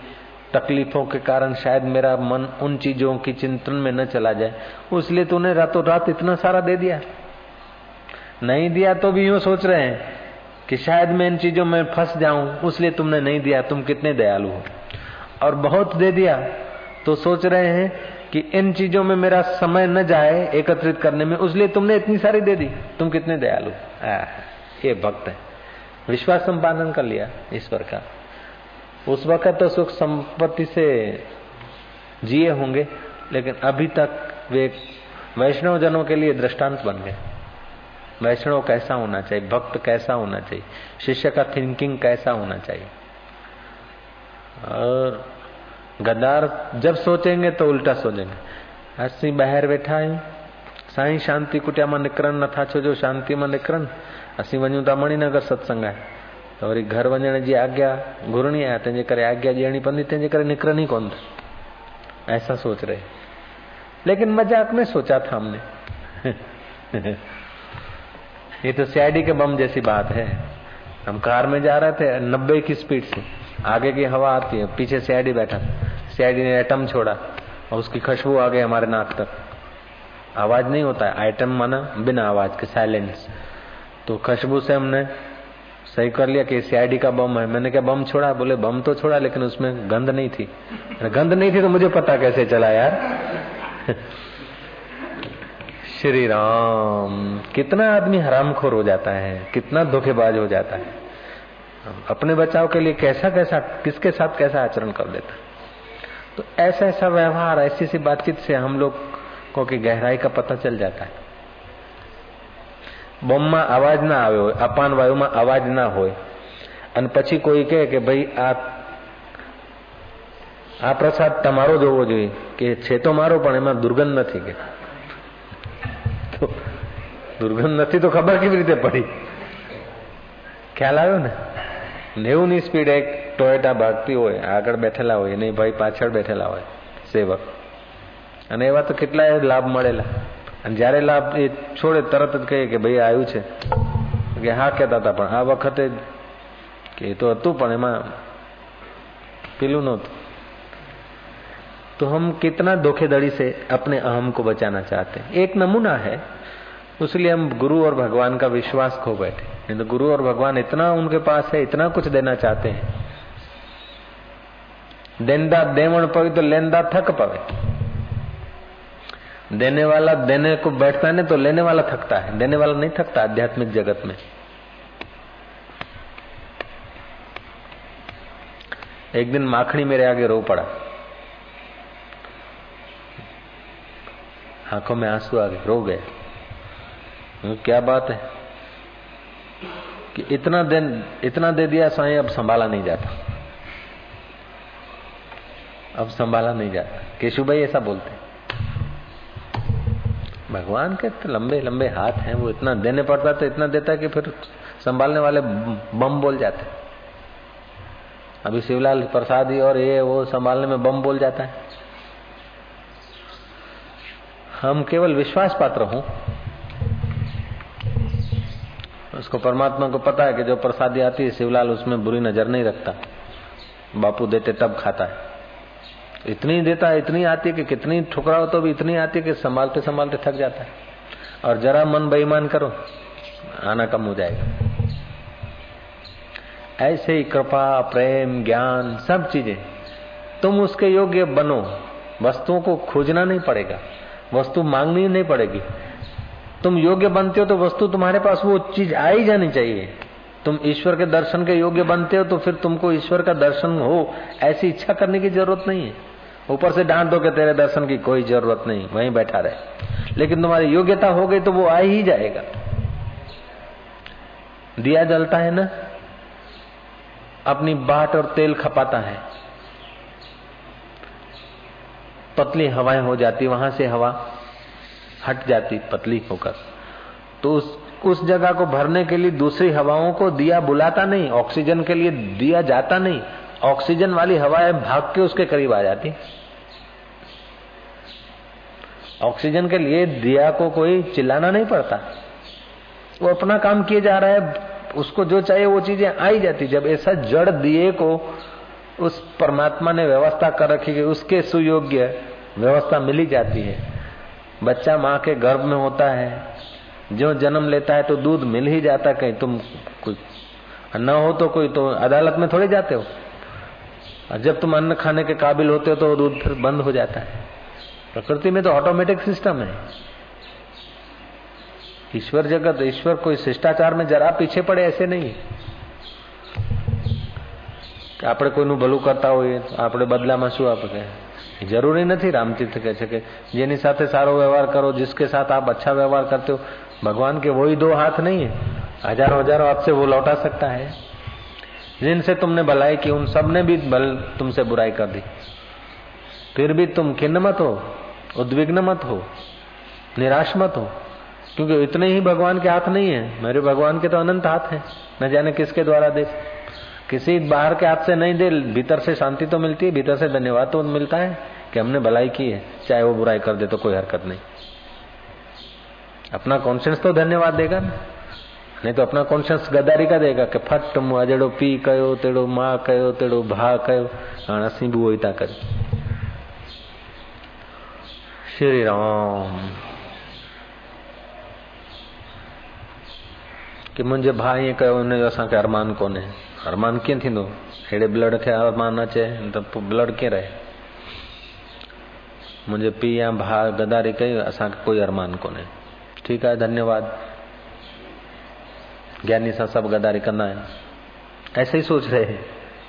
तकलीफों के कारण शायद मेरा मन उन चीजों की चिंतन में न चला जाए, इसलिए तूने रातों रात इतना सारा दे दिया। नहीं दिया तो भी यूं सोच रहे हैं कि शायद मैं इन चीजों में फंस जाऊं, इसलिए तुमने नहीं दिया, तुम कितने दयालु हो। और बहुत दे दिया तो सोच रहे हैं कि इन चीजों में मेरा समय न जाए एकत्रित करने में, इसलिए तुमने इतनी सारी दे दी, तुम कितने दयालु। ये भक्त है, विश्वास संपादन कर लिया ईश्वर का। उस वक्त तो सुख संपत्ति से जिए होंगे, लेकिन अभी तक वे वैष्णव जनों के लिए दृष्टांत बन गए। वैष्णव कैसा होना चाहिए, भक्त कैसा होना चाहिए, शिष्य का थिंकिंग कैसा होना चाहिए। और गद्दार जब सोचेंगे तो उल्टा सोचेंगे। असी बाहर बैठा आहियूं, साईं शांति कुटिया में निकरण नथा छो जो शांति में निकरण, असी वञूं था मणिनगर सत्संग आहे, तो वरी घर वञण जी आज्ञा घुरणी आहे, तंहिंजे करे आज्ञा ॾियणी पवंदी, तंहिंजे करे निकरण ही कोन था, ऐसा सोच रहे। लेकिन मजाक में सोचा था हमने। ये तो सीआईडी के बम जैसी बात है। हम कार में जा रहे थे 90 की स्पीड से, आगे की हवा आती है, पीछे सीआईडी बैठा, सीआईडी ने एटम छोड़ा और उसकी खुशबू आ गई हमारे नाक तक। आवाज नहीं होता है, आइटम माना बिना आवाज के, साइलेंस। तो खुशबू से हमने सही कर लिया कि सीआईडी का बम है। मैंने क्या बम छोड़ा, बोले बम तो छोड़ा लेकिन उसमें गंध नहीं थी। गंध नहीं थी तो मुझे पता कैसे चला यार। श्री राम, कितना आदमी हरामखोर हो जाता है, कितना धोखेबाज हो जाता है, अपने बचाव के लिए कैसा कैसा, किसके साथ कैसा आचरण कर देता। तो ऐसा ऐसा व्यवहार, ऐसी सी बातचीत से हम लोग को की गहराई का पता चल जाता है। बम में आवाज ना आव्यो होय, अपान वायु में आवाज ना होय, अने पछी कोई कहे कि भाई आ प्रसाद तमारो जोवो जोईए, कि छे तो मारो पण एमां दुर्गंध नथी, के तो दुर्गंध नथी तो खबर केवी रीते पड़ी। ख्याल आव्यो ने। 90 ની સ્પીડ એક ટોયોટા ભાગતી હોય, આગળ બેઠેલા હોય નહીં ભાઈ પાછળ બેઠેલા હોય સેવક, અને એવા તો કેટલાય લાભ મળેલા, અને જ્યારે લાભ એ છોડે તરત જ કહે કે ભાઈ આવ્યું છે, કે હા કહેતા હતા પણ આ વખતે કે એ તો હતું પણ એમાં પેલું નહોતું। तो हम कितना धोखेधड़ी से अपने अहम को बचाना चाहते हैं। एक नमूना है, इसलिए हम गुरु और भगवान का विश्वास खो बैठे। नहीं तो गुरु और भगवान इतना उनके पास है, इतना कुछ देना चाहते हैं। देनदा देवण पवे तो लेनदा थक पवे। देने वाला देने को बैठता है ना तो लेने वाला थकता है, देने वाला नहीं थकता आध्यात्मिक जगत में। एक दिन माखणी मेरे आगे रो पड़ा, आंखों में आंसू आ गए, रो गए। क्या बात है कि इतना दे दिया साईं, अब संभाला नहीं जाता, अब संभाला नहीं जाता। केशु भाई ऐसा बोलते। भगवान के तो लंबे लंबे हाथ हैं, वो इतना देने पड़ता तो इतना देता कि फिर संभालने वाले बम बोल जाते। अभी शिवलाल प्रसादी और ये वो संभालने में बम बोल जाता है। हम केवल विश्वास पात्र हों, उसको परमात्मा को पता है कि जो प्रसादी आती है शिवलाल उसमें बुरी नजर नहीं रखता, बापू देते तब खाता है। इतनी देता है, इतनी आती है कि कितनी ठुकराओ तो भी इतनी आती है कि संभालते संभालते थक जाता है। और जरा मन बेईमान करो, आना कम हो जाएगा। ऐसे ही कृपा, प्रेम, ज्ञान, सब चीजें तुम उसके योग्य बनो। वस्तुओं को खोजना नहीं पड़ेगा, वस्तु मांगनी नहीं पड़ेगी। तुम योग्य बनते हो तो वस्तु तुम्हारे पास वो चीज आ ही जानी चाहिए। तुम ईश्वर के दर्शन के योग्य बनते हो तो फिर तुमको ईश्वर का दर्शन हो ऐसी इच्छा करने की जरूरत नहीं है। ऊपर से डांट दो कि तेरे दर्शन की कोई जरूरत नहीं, वहीं बैठा रहे, लेकिन तुम्हारी योग्यता हो गई तो वो आ ही जाएगा। दिया जलता है ना, अपनी बाट और तेल खपाता है, पतली हवाएं हो जाती, वहां से हवा हट जाती पतली होकर, तो उस जगह को भरने के लिए दूसरी हवाओं को दिया बुलाता नहीं, ऑक्सीजन के लिए दिया जाता नहीं, ऑक्सीजन वाली हवाएं भाग के उसके करीब आ जाती। ऑक्सीजन के लिए दिया को कोई चिल्लाना नहीं पड़ता, वो अपना काम किए जा रहा है, उसको जो चाहिए वो चीजें आ ही जाती। जब ऐसा जड़ दिए को उस परमात्मा ने व्यवस्था कर रखी कि उसके सुयोग्य व्यवस्था मिली जाती है। बच्चा माँ के गर्भ में होता है, जो जन्म लेता है तो दूध मिल ही जाता, कहीं तुम कोई न हो तो कोई तो अदालत में थोड़े जाते हो, और जब तुम अन्न खाने के काबिल होते हो तो दूध फिर बंद हो जाता है। प्रकृति में तो ऑटोमेटिक सिस्टम है। ईश्वर जगत, ईश्वर कोई शिष्टाचार में जरा पीछे पड़े ऐसे नहीं કે આપણે કોઈનું ભલું કરતા હોઈએ તો આપણે બદલામાં શું આપે, જરૂરી નથી। रामतीर्थ કહે છે કે જેની સાથે સારો व्यवहार करो, जिसके साथ आप अच्छा व्यवहार करते हो, भगवान के वही दो हाथ नहीं है, हजारों हजारों आपसे वो लौटा सकता है। जिनसे तुमने भलाई की उन सब ने भी तुमसे बुराई कर दी, फिर भी तुम खिन्न मत हो, उद्विग्न मत हो, निराश मत हो, क्योंकि इतने ही भगवान के हाथ नहीं है, मेरे भगवान के तो अनंत हाथ है, न जाने किसके द्वारा दे। किसी बाहर के हाथ से नहीं दे, भीतर से शांति तो मिलती है, भीतर से धन्यवाद तो मिलता है कि हमने भलाई की है, चाहे वो बुराई कर दे तो कोई हरकत नहीं। अपना कॉन्शियस तो धन्यवाद देगा ना, नहीं तो अपना कॉन्शियस गद्दारी का देगा कि फट मुआ जड़ो पी कयो, तेड़ो माँ कयो, तेड़ो भा कयो, हाँ असी भी वही था कर। श्री राम कि मुंहिंजे भाउ ईअं कयो, हुनजो असांखे अरमान कोन्हे। अरमान कीअं थींदो, हेड़े ब्लड खे अरमान अचे त पोइ ब्लड कीअं रहे। मुंहिंजे पीउ या भाउ गद्दारी कई, असांखे कोई अरमान कोन्हे। ठीकु आहे, धन्यवाद। ज्ञानी सां सब गद्दारी कंदा आहिनि, ऐसे ही सोच रहे हैं।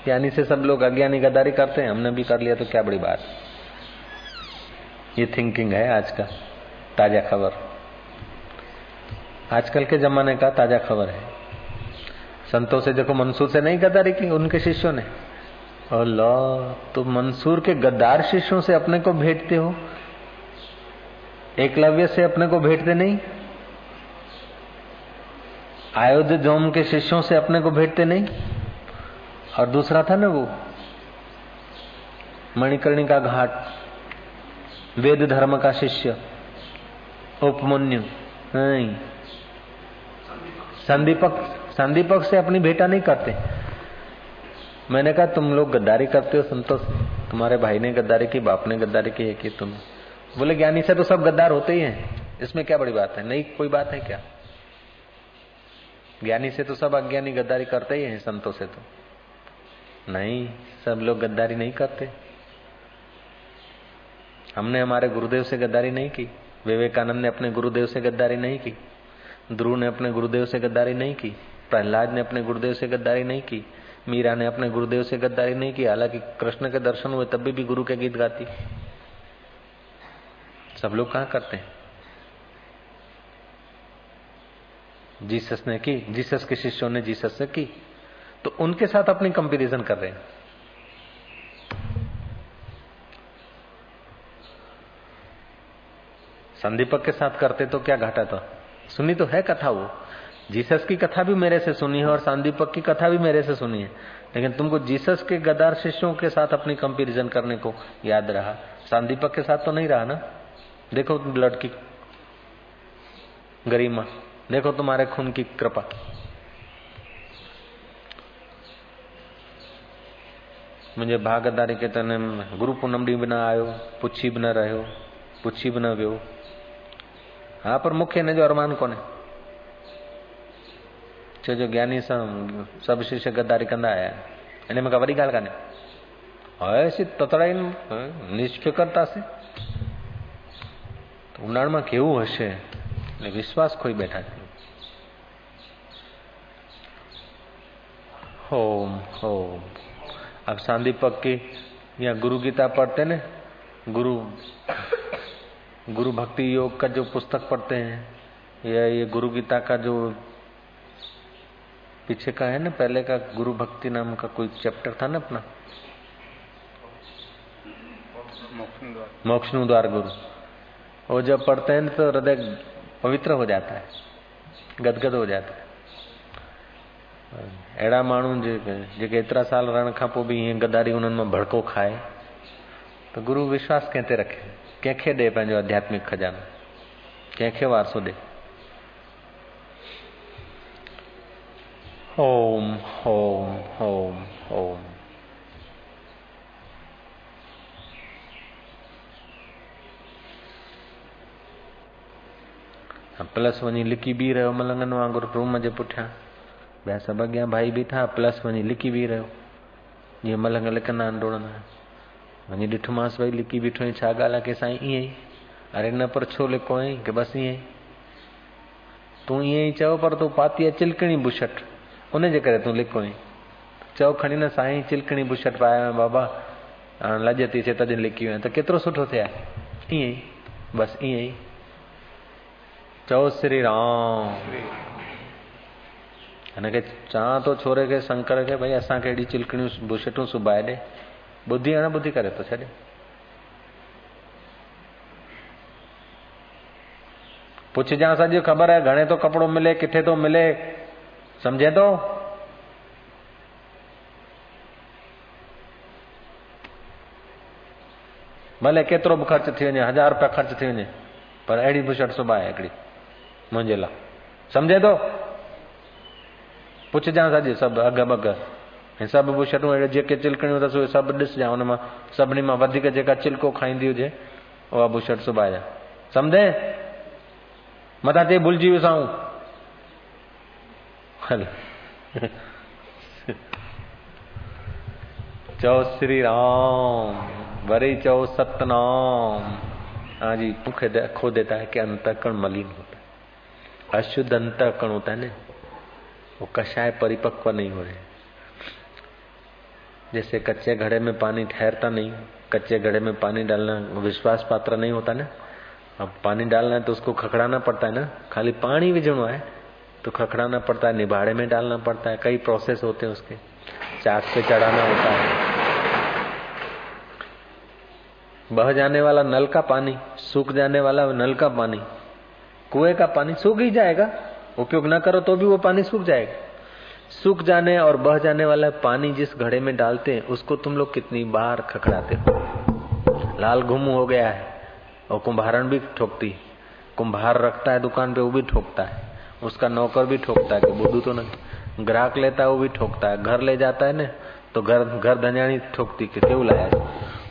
ज्ञानी से सब लोग अज्ञानी गद्दारी करते हैं, हमने भी कर लिया तो क्या बड़ी बात। ये थिंकिंग है आज का ताजा खबर, आजकल के जमाने का ताजा खबर है। संतों से देखो, मंसूर से नहीं गद्दारी की उनके शिष्यों ने। अल्लाह, तो मंसूर के गद्दार शिष्यों से अपने को भेंटते हो, एकलव्य से अपने को भेंटते नहीं, आयोध्य जोम के शिष्यों से अपने को भेंटते नहीं। और दूसरा था ना वो मणिकर्णिका घाट, वेद धर्म का शिष्य उपमन्यु, नहीं, संदीपक से अपनी भेंटा नहीं करते। मैंने कहा तुम लोग गद्दारी करते हो संतों से, तुम्हारे भाई ने गद्दारी की, बाप ने गद्दारी की है कि तुम। बोले ज्ञानी से तो सब गद्दार होते ही हैं, इसमें क्या बड़ी बात है। नहीं, कोई बात है क्या, ज्ञानी से तो सब अज्ञानी गद्दारी करते ही हैं, संतों से तो नहीं, सब लोग गद्दारी नहीं करते। हमने हमारे गुरुदेव से गद्दारी नहीं की, विवेकानंद ने अपने गुरुदेव से गद्दारी नहीं की, ध्रुव ने अपने गुरुदेव से गद्दारी नहीं की, प्रहलाद ने अपने गुरुदेव से गद्दारी नहीं की, मीरा ने अपने गुरुदेव से गद्दारी नहीं की। हालांकि कृष्ण के दर्शन हुए तब भी गुरु के गीत गाती। सब लोग कहाँ करते हैं। जीसस ने की, जीसस के शिष्यों ने जीसस से की, तो उनके साथ अपनी कंपैरिजन कर रहे हैं। संदीपक के साथ करते तो क्या घाटा था। सुनी तो है कथा, वो जीसस की कथा भी मेरे से सुनी है और संदीपक की कथा भी मेरे से सुनी है, लेकिन तुमको जीसस के गद्दार शिष्यों के साथ अपनी कंपैरिजन करने को याद रहा, संदीपक के साथ तो नहीं रहा ना। देखो ब्लड की गरिमा, देखो तुम्हारे खून की कृपा। मुझे भागदारी के तने गुरु पूनम डी बिना आयो, पुछी भी न रहो, पुछी भी न वियो। हाँ, पर मुख्य ने जो अरमान कोने छो जो ज्ञानी सब शिष्य गद्दारी कंदा आया एने में का वडी गाल काने ऐसी ततड़ाई निष्फिकरता से तो उनाड़ में केवुं हशे એટલે विश्वास खोई बैठा है। ओम ओम। अब सांदीपक की या गुरु गीता पढ़ते ने गुरु भक्ति योग का जो पुस्तक पढ़ते हैं, या ये गुरु गीता का जो पीछे का है ना, पहले का गुरु भक्ति नाम का कोई चैप्टर था ना अपना, मोक्ष नु द्वार गुरु, वो जब पढ़ते हैं तो हृदय पवित्र हो जाता है, गदगद हो जाता है। अहिड़ा माण्हू जेके एतिरा साल रहण खां पोइ बि हीअं गदारी उन्हनि मां भड़को खाए, तो गुरु विश्वास कंहिं ते रखे, कंहिंखे ॾे पंहिंजो आध्यात्मिक खजानो, कंहिंखे वारसो ॾे। ओम ओम ओम ओम। प्लस वञी लिकी बि रहियो मलंगनि वांगुरु रूम जे पुठियां, ॿिया सभु अॻियां भाई बीठा, प्लस वञी लिकी बि रहियो, जीअं मलंग लिकंदा आहिनि डोड़ंदा आहिनि। वञी ॾिठोमांसि भई लिकी बीठो आहीं, छा ॻाल्हि आहे? के साईं ईअं ई। अरे न, पर छो लिको आहीं? की बसि ईअं ई। तूं ईअं ई चओ, पर तूं पाती आहे चिलकणी बुशट, उनजे करे तूं लिको आहीं। चओ खणी न साईं चिलकणी बुशट पाया आहियां बाबा, हाणे लॼ थी अचे तॾहिं लिकी वियो, त केतिरो सुठो थिया। ईअं ई, बसि ईअं ई चओ श्री राम। हिनखे चवां थो छोरे खे, शंकर खे, भई असांखे एॾी चिलकणियूं बुशटूं सुबाए ॾे। ॿुधी आहे न, ॿुधी करे थो छॾे। पुछजांइ सॼी ख़बर आहे घणे तो कपिड़ो मिले, किथे तो मिले, सम्झे थो? भले केतिरो बि ख़र्च थी वञे, 1000 रुपया ख़र्च थी वञे, पर अहिड़ी बुशट सुबाए हिकिड़ी मुंहिंजे लाइ, सम्झे थो? पुछजांइ सॼी सभु अघ बघ, ऐं सभु बुशटूं अहिड़े जेके चिलकणियूं अथसि उहे सभु ॾिसजांइ, हुन मां सभिनी मां वधीक जेका चिलको खाईंदी हुजे उहा बुशट सुबाइजांइ, सम्झे? मथां ते भुलिजी विसाऊं। हल चओ श्री राम, वरी चओ सतनाम। हाँ जी, मुख्य खो देता है कि अंतःकरण मलिन होता है, अशुद्ध अंतःकरण होता है ना, वो कषाय परिपक्व नहीं हो रहे। जैसे कच्चे घड़े में पानी ठहरता नहीं, कच्चे घड़े में पानी डालना विश्वास पात्र नहीं होता ना। अब पानी डालना है तो उसको खखड़ाना पड़ता है ना, खाली पानी विझणो है तो खखड़ाना पड़ता है, निभाड़े में डालना पड़ता है, कई प्रोसेस होते हैं उसके, चाक पे चढ़ाना होता है। बह जाने वाला नल का पानी, सूख जाने वाला नल का पानी, कुएं का पानी सूख ही जाएगा, उपयोग न करो तो भी वो पानी सूख जाएगा। सूख जाने और बह जाने वाला पानी जिस घड़े में डालते हैं उसको तुम लोग कितनी बार खखड़ाते हो। लाल घुम हो गया है और कुम्हारन भी ठोकती, कुम्हार रखता है दुकान पे वो भी ठोकता है, उसका नौकर भी ठोकता है कि बुद्धू तो नहीं, ग्राहक लेता है वो भी ठोकता है, घर ले जाता है ना तो घर धन्याणी ठोकती कि क्यों लाया,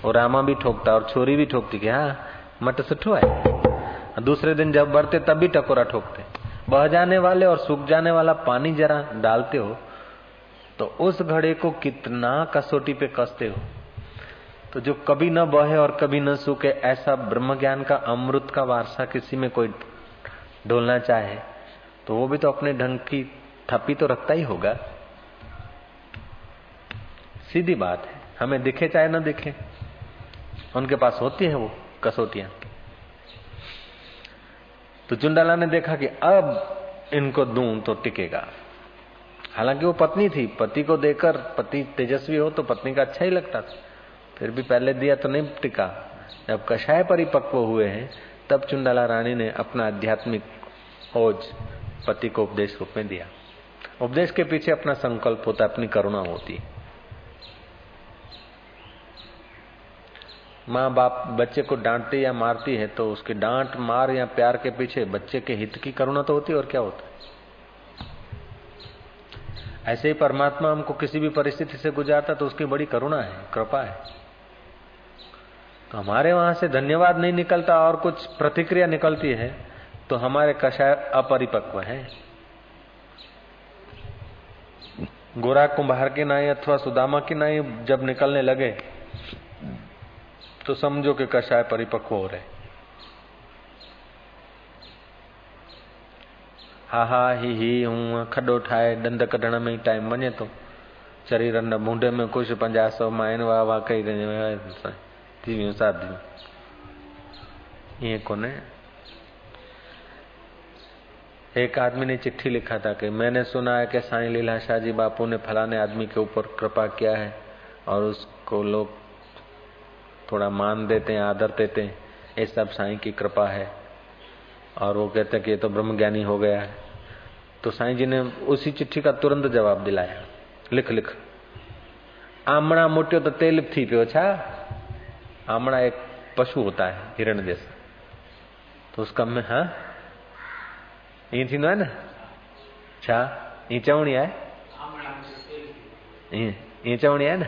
और रामा भी ठोकता और छोरी भी ठोकती कि हाँ मट सुठो है। दूसरे दिन जब बढ़ते तब भी टकोरा ठोकते। बह जाने वाले और सूख जाने वाला पानी जरा डालते हो तो उस घड़े को कितना कसौटी पे कसते हो। तो जो कभी न बहे और कभी न सूखे, ऐसा ब्रह्म ज्ञान का अमृत का वारसा किसी में कोई ढोलना चाहे तो वो भी तो अपने ढंग की थप्पी तो रखता ही होगा। सीधी बात है, हमें दिखे चाहे न दिखे, उनके पास होती है वो कसौटियां। तो चुंडाला ने देखा कि अब इनको दूं तो टिकेगा। हालांकि वो पत्नी थी, पति को देकर, पति तेजस्वी हो तो पत्नी का अच्छा ही लगता था, फिर भी पहले दिया तो नहीं टिका। जब कषाय परिपक्व हुए हैं तब चुंडाला रानी ने अपना आध्यात्मिक ओज पति को उपदेश रूप में दिया। उपदेश के पीछे अपना संकल्प होता है, अपनी करुणा होती है। माँ बाप बच्चे को डांटती या मारती है तो उसकी डांट मार या प्यार के पीछे बच्चे के हित की करुणा तो होती है, और क्या होता है। ऐसे ही परमात्मा हमको किसी भी परिस्थिति से गुजारता तो उसकी बड़ी करुणा है, कृपा है। तो हमारे वहां से धन्यवाद नहीं निकलता और कुछ प्रतिक्रिया निकलती है तो हमारे कषाय अपरिपक्व है। गोरा कुंभार की नाई अथवा सुदामा की नाई जब निकलने लगे तो समझो कि कषाय परिपक्व हो रहे। हा हा ही हूं खड्डो ठाए डंद कढण में ही टाइम वञे थो, शरीर न मुंडे में कुछ 50-100 माइन वाह वाह कई धीमी साथ ये कोने एक आदमी ने चिट्ठी लिखा था कि मैंने सुना है कि साईं लीलाशाह जी बापू ने फलाने आदमी के ऊपर कृपा किया है और उसको लोग थोड़ा मान देते हैं, आदर देते हैं, ये सब साईं की कृपा है। और वो कहते हैं कि ये तो ब्रह्मज्ञानी हो गया है। तो साईं जी ने उसी चिट्ठी का तुरंत जवाब दिलाया, लिख आमणा मोटियो तो तेल थी पियो छा। आमणा एक पशु होता है हिरण जैसा, तो उसका में हाँ ये थी ना छा ये चवणी है, ये चवणी है ना।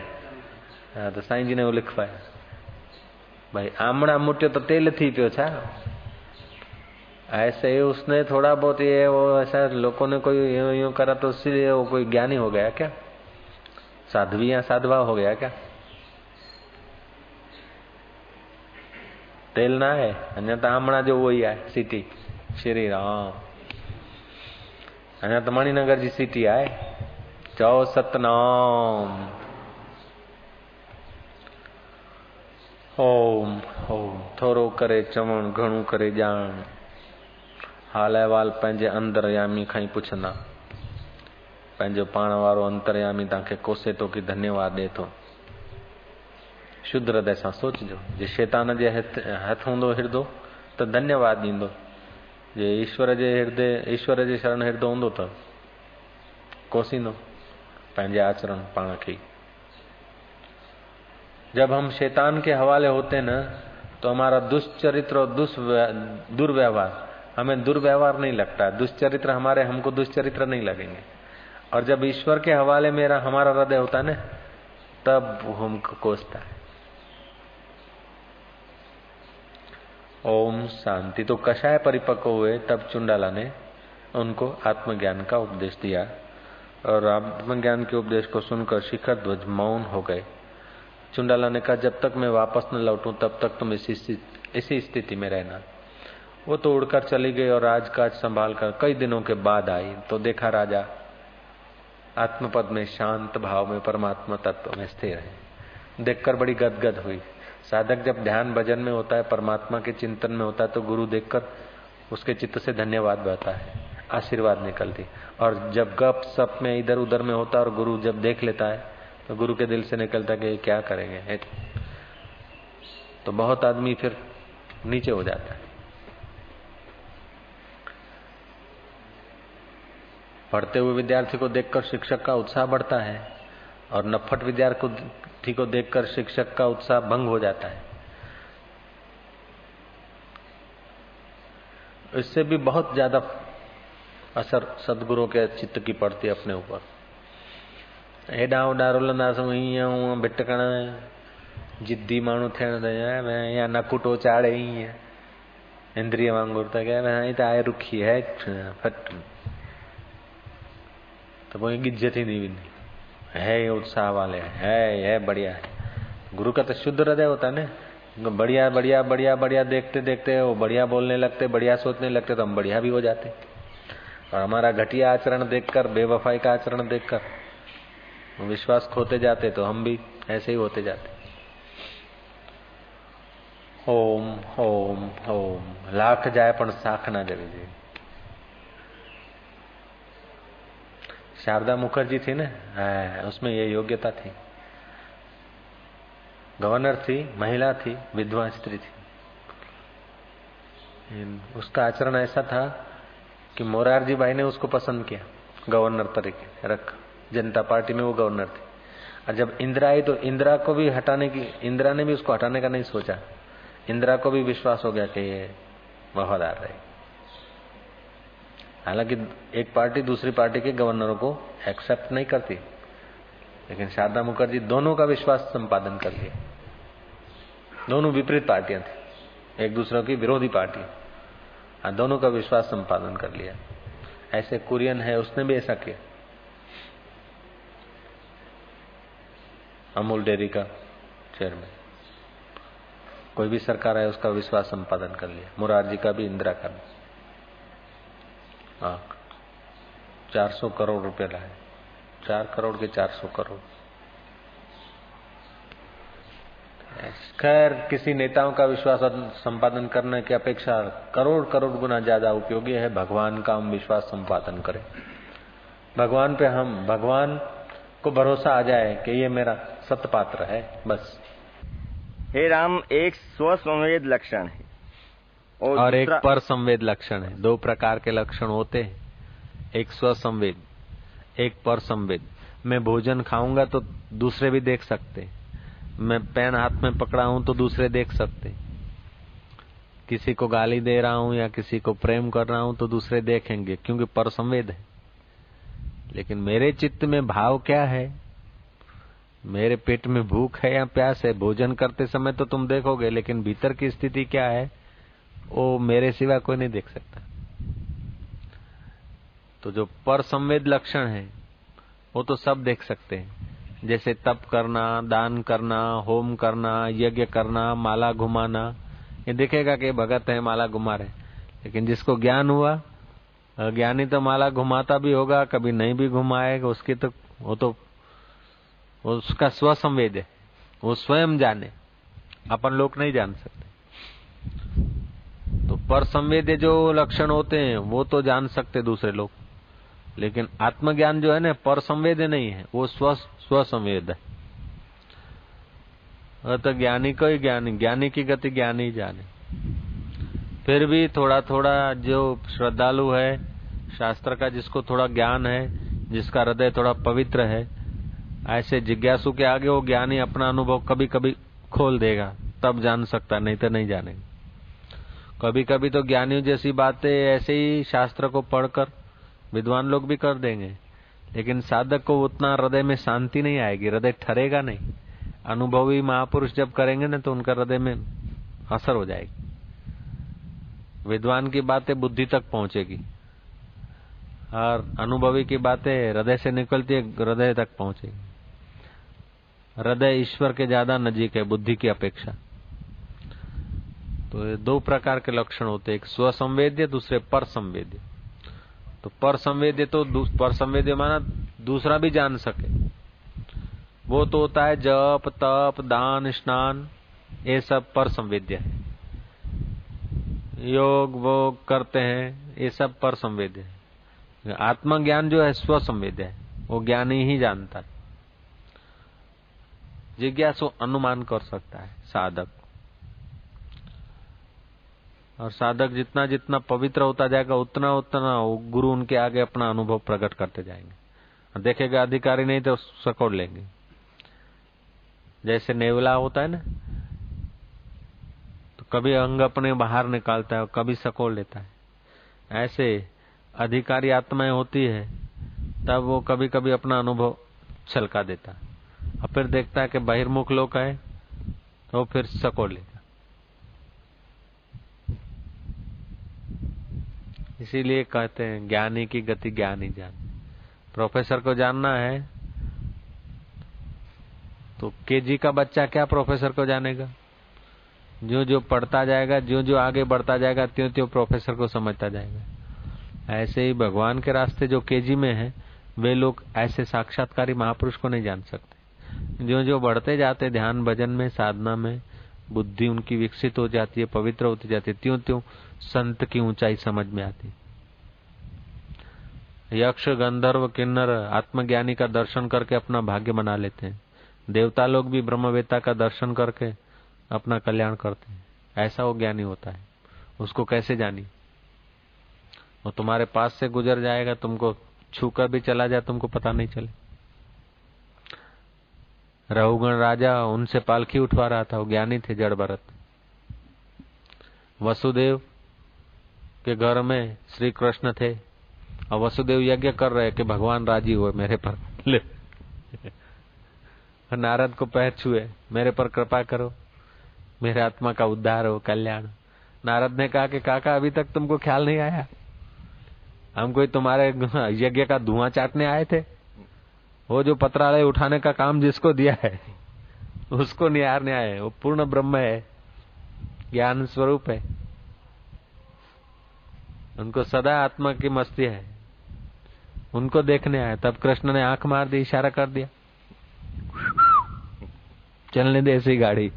हाँ तो साईं जी ने वो लिखवाया भाई आमणा मुट्यो तो तेल थी पियो छा। ऐसे ही उसने थोड़ा बहुत ये वो ऐसा लोगों ने कोई यूं करा तो इसलिए वो कोई ज्ञानी हो गया क्या, साध्वी या साधवा हो गया क्या। तेल ना है अन्य तो आमणा जो वही है सिटी श्री राम। अन्य तो मणिनगर जी सिटी है। चौ सतनाम ओम ओम। थोरो करे चवण घणो करे ॼाण। हाल अहवाल पंहिंजे अंतरयामी खां ई पुछंदा। पंहिंजो पाण वारो अंतरयामी तव्हांखे कोसे थो कि धन्यवाद ॾे थो। शुद्ध हृदय सां सोचजो। जे शैतान जे हथ हूंदो हिरदो त धन्यवाद ॾींदो। जे ईश्वर जे शरण हिरदो हूंदो त कोसींदो पंहिंजे आचरण पाण खे। जब हम शैतान के हवाले होते न तो हमारा दुष्चरित्र और दुर्व्यवहार हमें दुर्व्यवहार नहीं लगता है। दुष्चरित्र हमको दुष्चरित्र नहीं लगेंगे। और जब ईश्वर के हवाले हमारा हृदय होता है न तब हमको कोसता है। ओम शांति। तो कषाय परिपक्व हुए तब चुंडाला ने उनको आत्मज्ञान का उपदेश दिया और आत्मज्ञान के उपदेश को सुनकर शिखर ध्वज मौन हो गए। चुंडाला ने कहा जब तक मैं वापस न लौटूं तब तक तुम इसी स्थिति में रहना। वो तो उड़कर चली गई और राजकाज संभाल कर कई दिनों के बाद आई तो देखा राजा आत्मपद में शांत भाव में परमात्मा तत्व में स्थिर है। देखकर बड़ी गदगद हुई। साधक जब ध्यान भजन में होता है, परमात्मा के चिंतन में होता है तो गुरु देखकर उसके चित्त से धन्यवाद बहता है, आशीर्वाद निकलती। और जब गप सप में इधर उधर में होता है और गुरु जब देख लेता है तो गुरु के दिल से निकलता है कि क्या करेंगे। तो बहुत आदमी फिर नीचे हो जाता है। पढ़ते हुए विद्यार्थी को देखकर शिक्षक का उत्साह बढ़ता है और नफट विद्यार्थी को देखकर शिक्षक का उत्साह भंग हो जाता है। इससे भी बहुत ज्यादा असर सदगुरु के चित्त की पड़ती है अपने ऊपर। हेॾां होॾां रुलंदासीं हीअं भिटकण जिद्दी माण्हू थियण त या नकुटो चाड़े हीअं इंद्रिय वांगुरु त कहे हाणे त आहे रुखी है फट तो वो गिज्ज थींदी वेंदी है। उत्साह वाले है बढ़िया है। गुरु का तो शुद्ध हृदय होता है ना। बढ़िया बढ़िया बढ़िया बढ़िया देखते देखते वो बढ़िया बोलने लगते, बढ़िया सोचने लगते तो हम बढ़िया भी हो जाते। और हमारा घटिया आचरण देखकर, बेवफाई का आचरण देखकर विश्वास खोते जाते तो हम भी ऐसे ही होते जाते। ओम ओम ओम। लाख जाए पण साख ना जवी જોઈએ। शारदा मुखर्जी थी ना, उसमें ये योग्यता थी। गवर्नर थी, महिला थी, विधवा स्त्री थी। उसका आचरण ऐसा था कि मोरारजी भाई ने उसको पसंद किया गवर्नर तरीके रख। जनता पार्टी में वो गवर्नर थी। और जब इंदिरा आई तो इंदिरा ने भी उसको हटाने का नहीं सोचा। इंदिरा को भी विश्वास हो गया कि ये वफादार रहे। हालांकि एक पार्टी दूसरी पार्टी के गवर्नरों को एक्सेप्ट नहीं करती, लेकिन शारदा मुखर्जी दोनों का विश्वास संपादन कर लिया। दोनों विपरीत पार्टियां थी, एक दूसरे की विरोधी पार्टी, दोनों का विश्वास संपादन कर लिया। ऐसे कुरियन है, उसने भी ऐसा किया। अमूल डेयरी का चेयरमैन, कोई भी सरकार है उसका विश्वास संपादन कर लिया। मुरारजी का भी, इंदिरा का भी। 400 करोड़ रुपए लाए। 4 करोड़ के 400 करोड़। खैर किसी नेताओं का विश्वास संपादन करने की अपेक्षा करोड़ करोड़ गुना ज्यादा उपयोगी है भगवान का हम विश्वास संपादन करें। भगवान को भरोसा आ जाए कि ये मेरा सतपात्र है, बस। हे राम, एक स्वसंवेद लक्षण है और एक पर संवेद लक्षण है। दो प्रकार के लक्षण होते हैं, एक स्वसंवेद, एक पर संवेद। मैं भोजन खाऊंगा तो दूसरे भी देख सकते, मैं पेन हाथ में पकड़ा हूं तो दूसरे देख सकते, किसी को गाली दे रहा हूं या किसी को प्रेम कर रहा हूं तो दूसरे देखेंगे, क्योंकि पर संवेद है। लेकिन मेरे चित्त में भाव क्या है, मेरे पेट में भूख है या प्यास है, भोजन करते समय तो तुम देखोगे, लेकिन भीतर की स्थिति क्या है वो मेरे सिवा कोई नहीं देख सकता। तो जो पर संवेद लक्षण है वो तो सब देख सकते हैं, जैसे तप करना, दान करना, होम करना, यज्ञ करना, माला घुमाना, ये देखेगा कि भगत है माला घुमा रहे। लेकिन जिसको ज्ञान हुआ, ज्ञानी तो माला घुमाता भी होगा, कभी नहीं भी घुमाएगा, उसकी तो वो उसका स्वसंवेद है, वो स्वयं जाने, अपन लोग नहीं जान सकते। तो पर संवेद्य जो लक्षण होते हैं वो तो जान सकते दूसरे लोग, लेकिन आत्मज्ञान जो है ना, पर संवेद्य नहीं है, वो स्वसंवेद है। तो ज्ञानी को ही ज्ञानी की गति ज्ञानी जाने। फिर भी थोड़ा थोड़ा जो श्रद्धालु है, शास्त्र का जिसको थोड़ा ज्ञान है, जिसका हृदय थोड़ा पवित्र है, ऐसे जिज्ञासु के आगे वो ज्ञानी अपना अनुभव कभी कभी खोल देगा, तब जान सकता, नहीं तो नहीं जानेगा। कभी कभी तो ज्ञानियों जैसी बातें ऐसे ही शास्त्र को पढ़कर विद्वान लोग भी कर देंगे, लेकिन साधक को उतना हृदय में शांति नहीं आएगी, हृदय ठहरेगा नहीं। अनुभवी महापुरुष जब करेंगे ना तो उनका हृदय में असर हो जाएगी। विद्वान की बातें बुद्धि तक पहुंचेगी और अनुभवी की बातें हृदय से निकलती है, हृदय तक पहुंचेगी। हृदय ईश्वर के ज्यादा नजीक है बुद्धि की अपेक्षा। तो ये दो प्रकार के लक्षण होते हैं, एक स्वसंवेद्य, दूसरे पर संवेद्य। तो पर संवेद्य तो पर संवेद्य माना दूसरा भी जान सके, वो तो होता है जप, तप, दान, स्नान, ये सब पर संवेद्य है। योग वोग करते हैं, ये सब पर संवेद्य है। आत्मज्ञान जो है स्वसंवेद्य है, वो ज्ञानी ही जानता है। जिज्ञासु अनुमान कर सकता है साधक, और साधक जितना जितना पवित्र होता जाएगा उतना उतना गुरु उनके आगे अपना अनुभव प्रकट करते जाएंगे। देखेगा अधिकारी नहीं तो सकोड़ लेंगे। जैसे नेवला होता है ना, तो कभी अंग अपने बाहर निकालता है, कभी सकोड़ लेता है। ऐसे अधिकारी आत्माएं होती है, तब वो कभी कभी अपना अनुभव छलका देता है, और फिर देखता है कि बहिर्मुख लोग है तो फिर सकोड़ लेता। इसीलिए कहते हैं ज्ञानी की गति ज्ञानी जान। प्रोफेसर को जानना है तो केजी का बच्चा क्या प्रोफेसर को जानेगा? जो जो पढ़ता जाएगा, जो जो आगे बढ़ता जाएगा, त्यों त्यों प्रोफेसर को समझता जाएगा। ऐसे ही भगवान के रास्ते जो केजी में है, वे लोग ऐसे साक्षात्कारी महापुरुष को नहीं जान सकते। जो जो बढ़ते जाते ध्यान भजन में, साधना में, बुद्धि उनकी विकसित हो जाती है, पवित्र होती जाती है, त्यों त्यों संत की ऊंचाई समझ में आती। यक्ष, गंधर्व, किन्नर आत्मज्ञानी का दर्शन करके अपना भाग्य बना लेते हैं। देवता लोग भी ब्रह्मवेत्ता का दर्शन करके अपना कल्याण करते हैं। ऐसा वो ज्ञानी होता है। उसको कैसे जानी? वो तुम्हारे पास से गुजर जाएगा, तुमको छूकर भी चला जाए, तुमको पता नहीं चले। रघुगण राजा उनसे पालकी उठवा रहा था, वो ज्ञानी थे, जड़ भरत। वसुदेव के घर में श्री कृष्ण थे और वसुदेव यज्ञ कर रहे कि भगवान राजी हुए मेरे पर, ले नारद को पैर छुए, मेरे पर कृपा करो, मेरे आत्मा का उद्धार हो, कल्याण। नारद ने कहा कि काका अभी तक तुमको ख्याल नहीं आया, हम कोई तुम्हारे यज्ञ का धुआं चाटने आए थे? वो जो पत्रालय उठाने का काम जिसको दिया है उसको निहारने आए। वो पूर्ण ब्रह्म है, ज्ञान स्वरूप है, उनको सदा आत्मा की मस्ती है, उनको देखने आए। तब कृष्ण ने आंख मार दी, इशारा कर दिया, चलने दे ऐसी गाड़ी,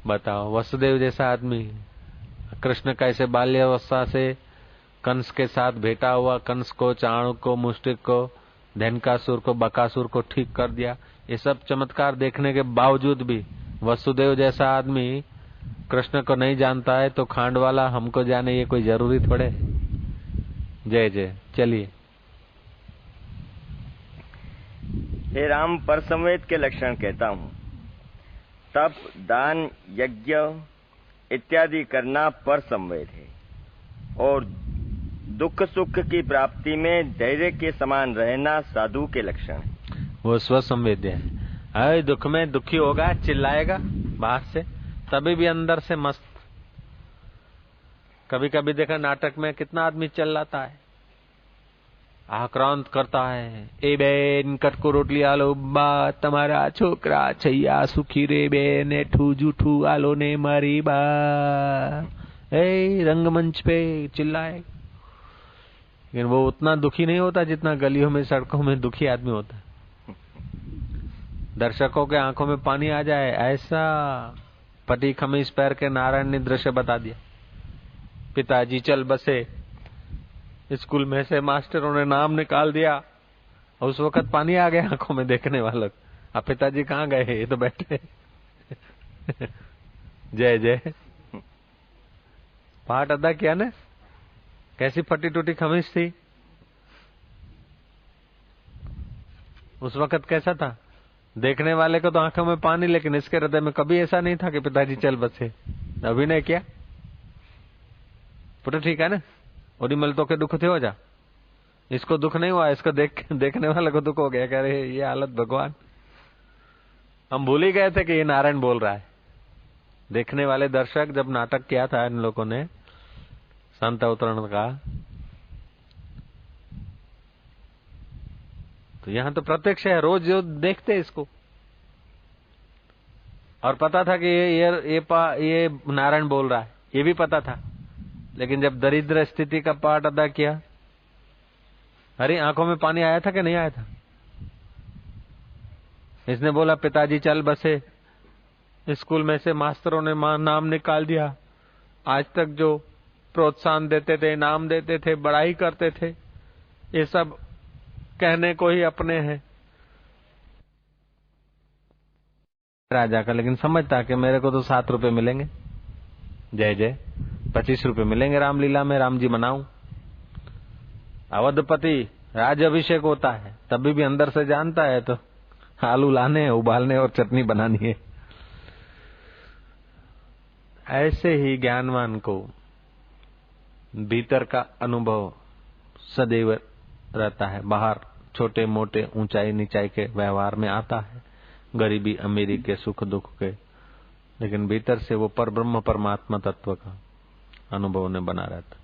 बताओ, वसुदेव जैसा आदमी, कृष्ण कैसे बाल्यावस्था से कंस के साथ भेटा हुआ, कंस को, चाणक्य को, मुष्टिक को, धैनकासुर को, बकासुर को ठीक कर दिया। ये सब चमत्कार देखने के बावजूद भी वसुदेव जैसा आदमी कृष्ण को नहीं जानता है, तो खांडवाला हमको जाने ये कोई जरूरी थोड़े। जय जय। चलिए। हे राम, पर संवेद के लक्षण कहता हूँ। तप, दान, यज्ञ इत्यादि करना पर संवेद है, और दुख सुख की प्राप्ति में धैर्य के समान रहना साधु के लक्षण है। वो स्वसंवेद्य है। अरे दुख में दुखी होगा, चिल्लाएगा बाहर से, तभी भी अंदर से मस्त। कभी कभी देखा नाटक में कितना आदमी चिल्लाता है, आक्रांत करता है, ए बेन कटको रोटली आलो बा, તમારા છોકરા છૈયા સુખી રે બેન, એઠું જૂઠું આલો ને મારી બા। ए रंगमंच पे चिल्लाए, लेकिन वो उतना दुखी नहीं होता जितना गलियों में, सड़कों में दुखी आदमी होता है। दर्शकों के आंखों में पानी आ जाए ऐसा पटी खमीस पैर के नारायण ने दृश्य बता दिया। पिताजी चल बसे, स्कूल में से मास्टरों ने नाम निकाल दिया, और उस वक्त पानी आ गया आंखों में देखने वालों। अब पिताजी कहाँ गए, ये तो बैठे। जय जय। पाठ अदा किया ना, कैसी फटी टूटी खमीस थी उस वक्त, कैसा था देखने वाले को तो आंखों में पानी, लेकिन इसके हृदय में कभी ऐसा नहीं था कि पिताजी चल बसे। अभिनय किया पुत्र, ठीक है ना, ओडी मल तो के दुख थे हो जा, इसको दुख नहीं हुआ, इसको देखने वाले को दुख हो गया। कह रहे ये हालत भगवान, हम भूल ही गए थे कि ये नारायण बोल रहा है। देखने वाले दर्शक जब नाटक किया था इन लोगों ने संत अवतरण का, तो यहां तो प्रत्यक्ष है, रोज जो देखते इसको, और पता था कि ये नारायण बोल रहा है, ये भी पता था। लेकिन जब दरिद्र स्थिति का पाठ अदा किया, अरे आंखों में पानी आया था कि नहीं आया था? इसने बोला पिताजी चल बसे, स्कूल में से मास्टरों ने नाम निकाल दिया, आज तक जो प्रोत्साहन देते थे, इनाम देते थे, बड़ाई करते थे, ये सब कहने को ही अपने हैं राजा का, लेकिन समझता कि मेरे को तो 7 रुपए मिलेंगे, जय जय, 25 रुपए मिलेंगे रामलीला में, राम जी मनाऊं। अवधपति राज अभिषेक होता है, तभी भी अंदर से जानता है तो आलू लाने, उबालने और चटनी बनानी है। ऐसे ही ज्ञानवान को भीतर का अनुभव सदैव रहता है, बाहर छोटे मोटे ऊंचाई नीचाई के व्यवहार में आता है, गरीबी अमीरी के, सुख दुख के, लेकिन भीतर से वो परब्रह्म परमात्मा तत्व का अनुभव ने बना रहता।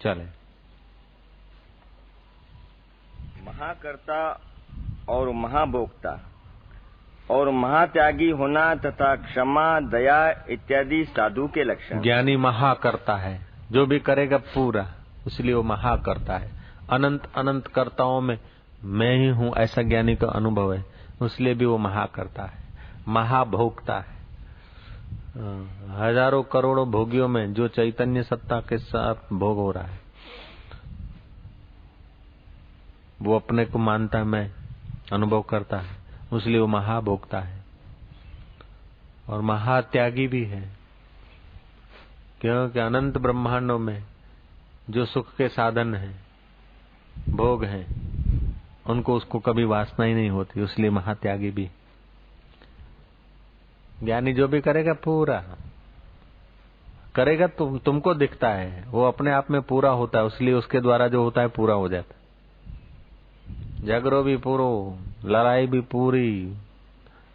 चले। महाकर्ता और महाभोक्ता और महात्यागी होना तथा क्षमा, दया इत्यादि साधु के लक्षण। ज्ञानी महाकर्ता है, जो भी करेगा पूरा, इसलिए वो महाकर्ता है। अनंत अनंत कर्ताओं में मैं ही हूँ, ऐसा ज्ञानी का अनुभव है, इसलिए भी वो महाकर्ता है। महाभोक्ता है, हजारों करोड़ों भोगियों में जो चैतन्य सत्ता के साथ भोग हो रहा है, वो अपने को मानता है, मैं अनुभव करता है, इसलिए वो महाभोक्ता है। और महात्यागी भी है, क्योंकि अनंत ब्रह्मांडों में जो सुख के साधन हैं, भोग हैं, उनको उसको कभी वासना ही नहीं होती, इसलिए महात्यागी भी। ज्ञानी जो भी करेगा पूरा करेगा, तुमको दिखता है, वो अपने आप में पूरा होता है, इसलिए उसके द्वारा जो होता है पूरा हो जाता है। झगड़ो भी पूरो, लड़ाई भी पूरी,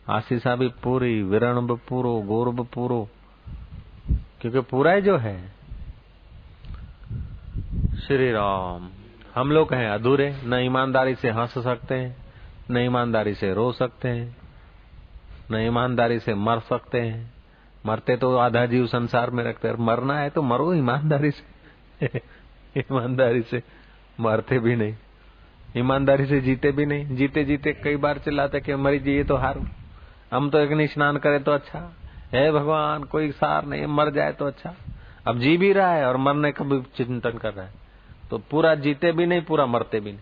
आशीषा भी पूरी, विरण भी पूरो, गौर भी पूरो, क्योंकि पूरा ही जो है। श्री राम। हम लोग हैं अधूरे, न ईमानदारी से हंस सकते हैं, न ईमानदारी से रो सकते हैं, न ईमानदारी से मर सकते हैं। मरते तो आधा जीव संसार में रखते हैं, मरना है तो मरो ईमानदारी से। ईमानदारी से मरते भी नहीं, ईमानदारी से जीते भी नहीं। जीते जीते कई बार चिल्लाते कि मरी जी, ये तो हारू, हम तो एक स्नान करें तो अच्छा, हे भगवान कोई सार नहीं, मर जाए तो अच्छा। अब जी भी रहा है और मरने का भी चिंतन कर रहा है, तो पूरा जीते भी नहीं, पूरा मरते भी नहीं।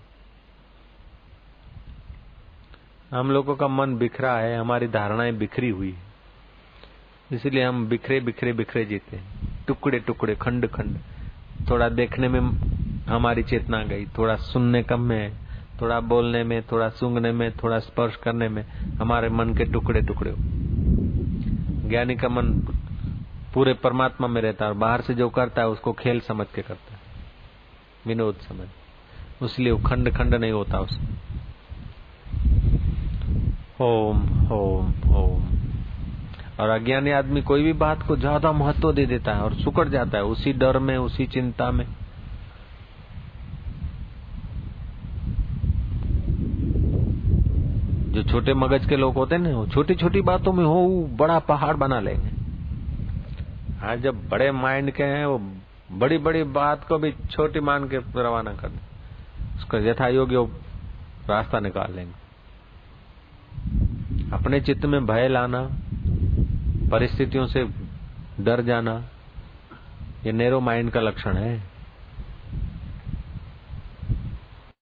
हम लोगों का मन बिखरा है, हमारी धारणाएं बिखरी हुई है, इसलिए हम बिखरे बिखरे बिखरे जीते हैं, टुकड़े टुकड़े, खंड खंड। थोड़ा देखने में हमारी चेतना गई, थोड़ा सुनने कम में, थोड़ा बोलने में, थोड़ा सूंघने में, थोड़ा स्पर्श करने में हमारे मन के टुकड़े टुकड़े। ज्ञानी का मन पूरे परमात्मा में रहता है और बाहर से जो करता है उसको खेल समझ के करता है, विनोद समझ, इसलिए वो खंड खंड नहीं होता उसमें। ओम ओम ओम। और अज्ञानी आदमी कोई भी बात को ज्यादा महत्व दे देता है और सुकड़ जाता है उसी डर में, उसी चिंता में। जो छोटे मगज के लोग होते हैं ना, वो छोटी छोटी बातों में हो बड़ा पहाड़ बना लेंगे। आज जब बड़े माइंड के हैं, वो बड़ी बड़ी बात को भी छोटी मान के रवाना कर दें, उसका यथा योग्य रास्ता निकाल लेंगे। अपने चित्त में भय लाना, परिस्थितियों से डर जाना, ये नैरो माइंड का लक्षण है।